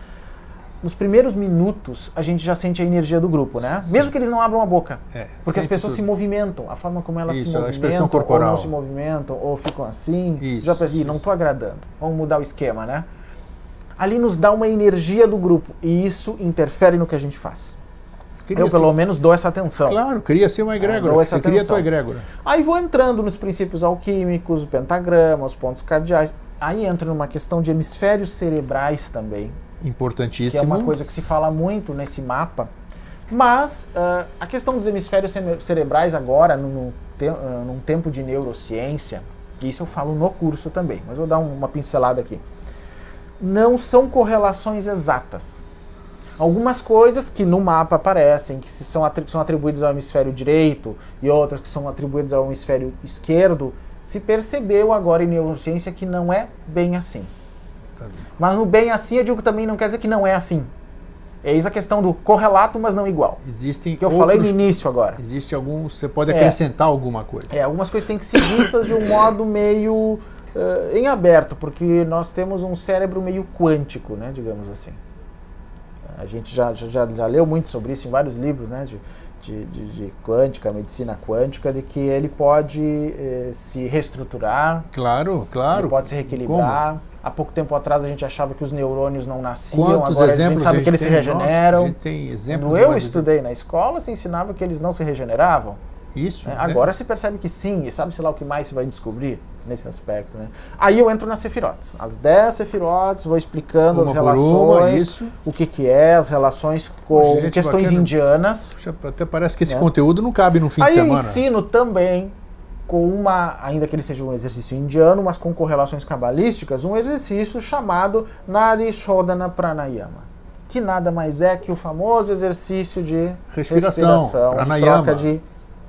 nos primeiros minutos a gente já sente a energia do grupo, né? Sim. Mesmo que eles não abram a boca. Porque as pessoas se tudo. movimentam, a forma como elas se movimentam, a expressão corporal. ou não se movimentam, ou ficam assim. Isso, já percebi, não estou agradando. Vamos mudar o esquema, né? Ali nos dá uma energia do grupo e isso interfere no que a gente faz. Eu, pelo menos, dou essa atenção. Claro, cria-se uma egrégora. Você cria a tua egrégora. Aí vou entrando nos princípios alquímicos, o pentagrama, os pontos cardeais. Aí entra numa questão de hemisférios cerebrais também. Importantíssimo. Que é uma coisa que se fala muito nesse mapa. Mas a questão dos hemisférios cerebrais agora, num tempo de neurociência, isso eu falo no curso também, mas vou dar uma pincelada aqui. Não são correlações exatas. Algumas coisas que no mapa aparecem, que são atribuídas ao hemisfério direito e outras que são atribuídas ao hemisfério esquerdo, se percebeu agora em neurociência que não é bem assim. Tá bem. Mas no bem assim eu digo também não quer dizer que não é assim. Eis a questão do correlato, mas não igual. Existem que eu falei no início agora. Existe alguns, você pode acrescentar alguma coisa. Algumas coisas têm que ser vistas de um modo meio em aberto, porque nós temos um cérebro meio quântico, né, digamos assim. A gente já leu muito sobre isso em vários livros, né, de quântica, medicina quântica, de que ele pode se reestruturar. Claro. Ele pode se reequilibrar. Como? Há pouco tempo atrás a gente achava que os neurônios não nasciam, Quantos agora exemplos a gente sabe que eles se regeneram. Nossa, a gente tem exemplos. Quando eu estudei na escola, se ensinava que eles não se regeneravam. Isso. Agora se percebe que sim, e sabe-se lá o que mais se vai descobrir nesse aspecto, né? Aí eu entro nas sefirotes. As 10 sefirotes, vou explicando as relações, o que é, as relações com questões bacana. Indianas. Puxa, até parece que esse conteúdo não cabe no fim de semana. Aí eu ensino também, ainda que ele seja um exercício indiano, mas com correlações cabalísticas, um exercício chamado Nadi Shodhana Pranayama, que nada mais é que o famoso exercício de respiração de troca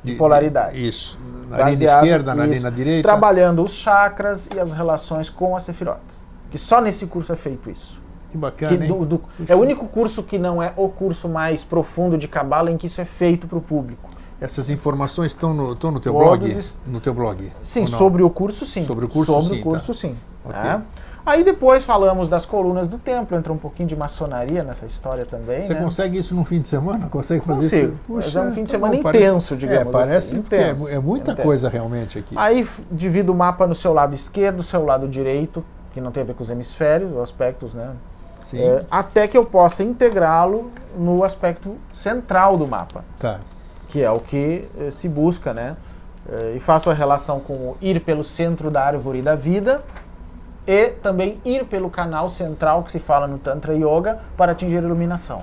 de polaridade. Isso. Narina esquerda, narina direita. Trabalhando os chakras e as relações com as sefirotes. Que só nesse curso é feito isso. Que bacana, hein? É o único curso que não é o curso mais profundo de Cabala em que isso é feito para o público. Essas informações estão no teu blog? No teu blog? Sim, sobre o curso sim. Sobre o curso sim. Sobre o curso sim. Okay. Aí depois falamos das colunas do templo, entra um pouquinho de maçonaria nessa história também. Você consegue isso num fim de semana? Consegue fazer isso? Puxa, é um fim de semana intenso, digamos parece assim. Parece que é muita coisa realmente aqui. Aí divido o mapa no seu lado esquerdo, seu lado direito, que não tem a ver com os hemisférios, os aspectos, né? Sim. Até que eu possa integrá-lo no aspecto central do mapa. Tá. Que é o que se busca, né? E faço a relação com o ir pelo centro da árvore da vida e também ir pelo canal central que se fala no Tantra Yoga para atingir a iluminação.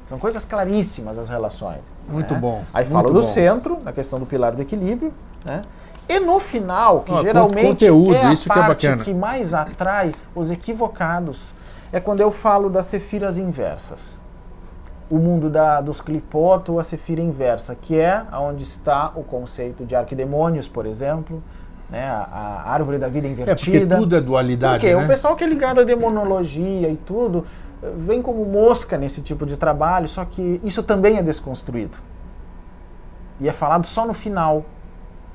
São coisas claríssimas as relações. Muito bom. Aí falo do centro, na questão do pilar do equilíbrio, né? E no final, que geralmente conteúdo, é a isso parte que é que mais atrai os equivocados, é quando eu falo das sefiras inversas. O mundo dos Klipoth, a sefira inversa, que é onde está o conceito de arquidemônios, por exemplo, né, a árvore da vida invertida. Porque tudo é dualidade, porque né? O pessoal que é ligado à demonologia e tudo, vem como mosca nesse tipo de trabalho, só que isso também é desconstruído. E é falado só no final.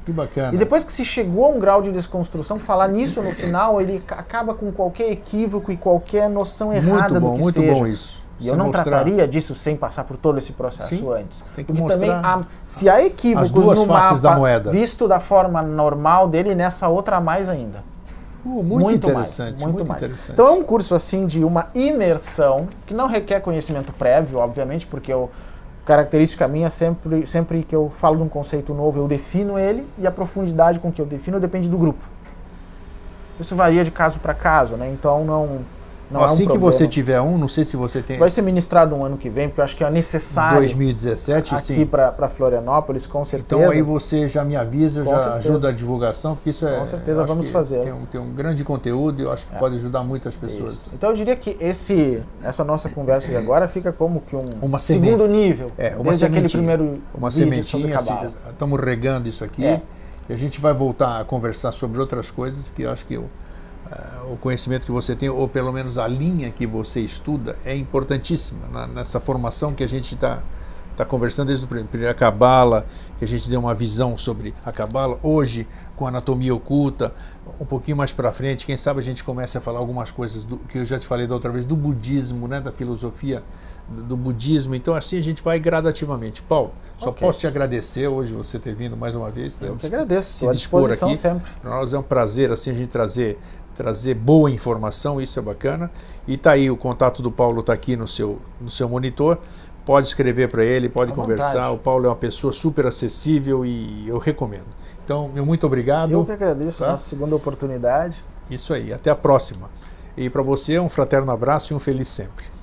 Que bacana. E depois que se chegou a um grau de desconstrução, falar nisso no final, ele acaba com qualquer equívoco e qualquer noção errada do que muito seja. Muito bom isso. E eu não trataria disso sem passar por todo esse processo antes. Você tem que porque mostrar também se há equívocos as duas no faces mapa da moeda. Visto da forma normal dele, nessa outra mais ainda. Muito interessante. Muito mais. Interessante. Então é um curso assim de uma imersão que não requer conhecimento prévio, obviamente, porque característica minha, sempre que eu falo de um conceito novo, eu defino ele, e a profundidade com que eu defino depende do grupo. Isso varia de caso para caso, né? Então não assim é um que você tiver não sei se você tem... Vai ser ministrado um ano que vem, porque eu acho que é necessário 2017, aqui para Florianópolis, com certeza. Então aí você já me avisa, ajuda a divulgação, porque isso com certeza vamos fazer. Tem um grande conteúdo e eu acho que pode ajudar muitas pessoas. Isso. Então eu diria que essa nossa conversa de agora fica como que uma segundo nível, desde aquele primeiro uma sementinha, estamos regando isso aqui e a gente vai voltar a conversar sobre outras coisas que eu acho que o conhecimento que você tem, ou pelo menos a linha que você estuda, é importantíssima nessa formação que a gente está está conversando desde o primeiro a Cabala, que a gente deu uma visão sobre a Cabala, hoje com a anatomia oculta, um pouquinho mais para frente, quem sabe a gente começa a falar algumas coisas que eu já te falei da outra vez, do budismo, né, da filosofia do budismo. Então assim a gente vai gradativamente. Paulo, só posso te agradecer hoje você ter vindo mais uma vez. Eu te agradeço, estou à disposição aqui. Sempre. Para nós é um prazer assim a gente trazer boa informação, isso é bacana. E tá aí, o contato do Paulo está aqui no seu monitor. Pode escrever para ele, pode conversar. Vontade. O Paulo é uma pessoa super acessível e eu recomendo. Então, meu muito obrigado. Eu que agradeço a nossa segunda oportunidade. Isso aí, até a próxima. E para você, um fraterno abraço e um feliz sempre.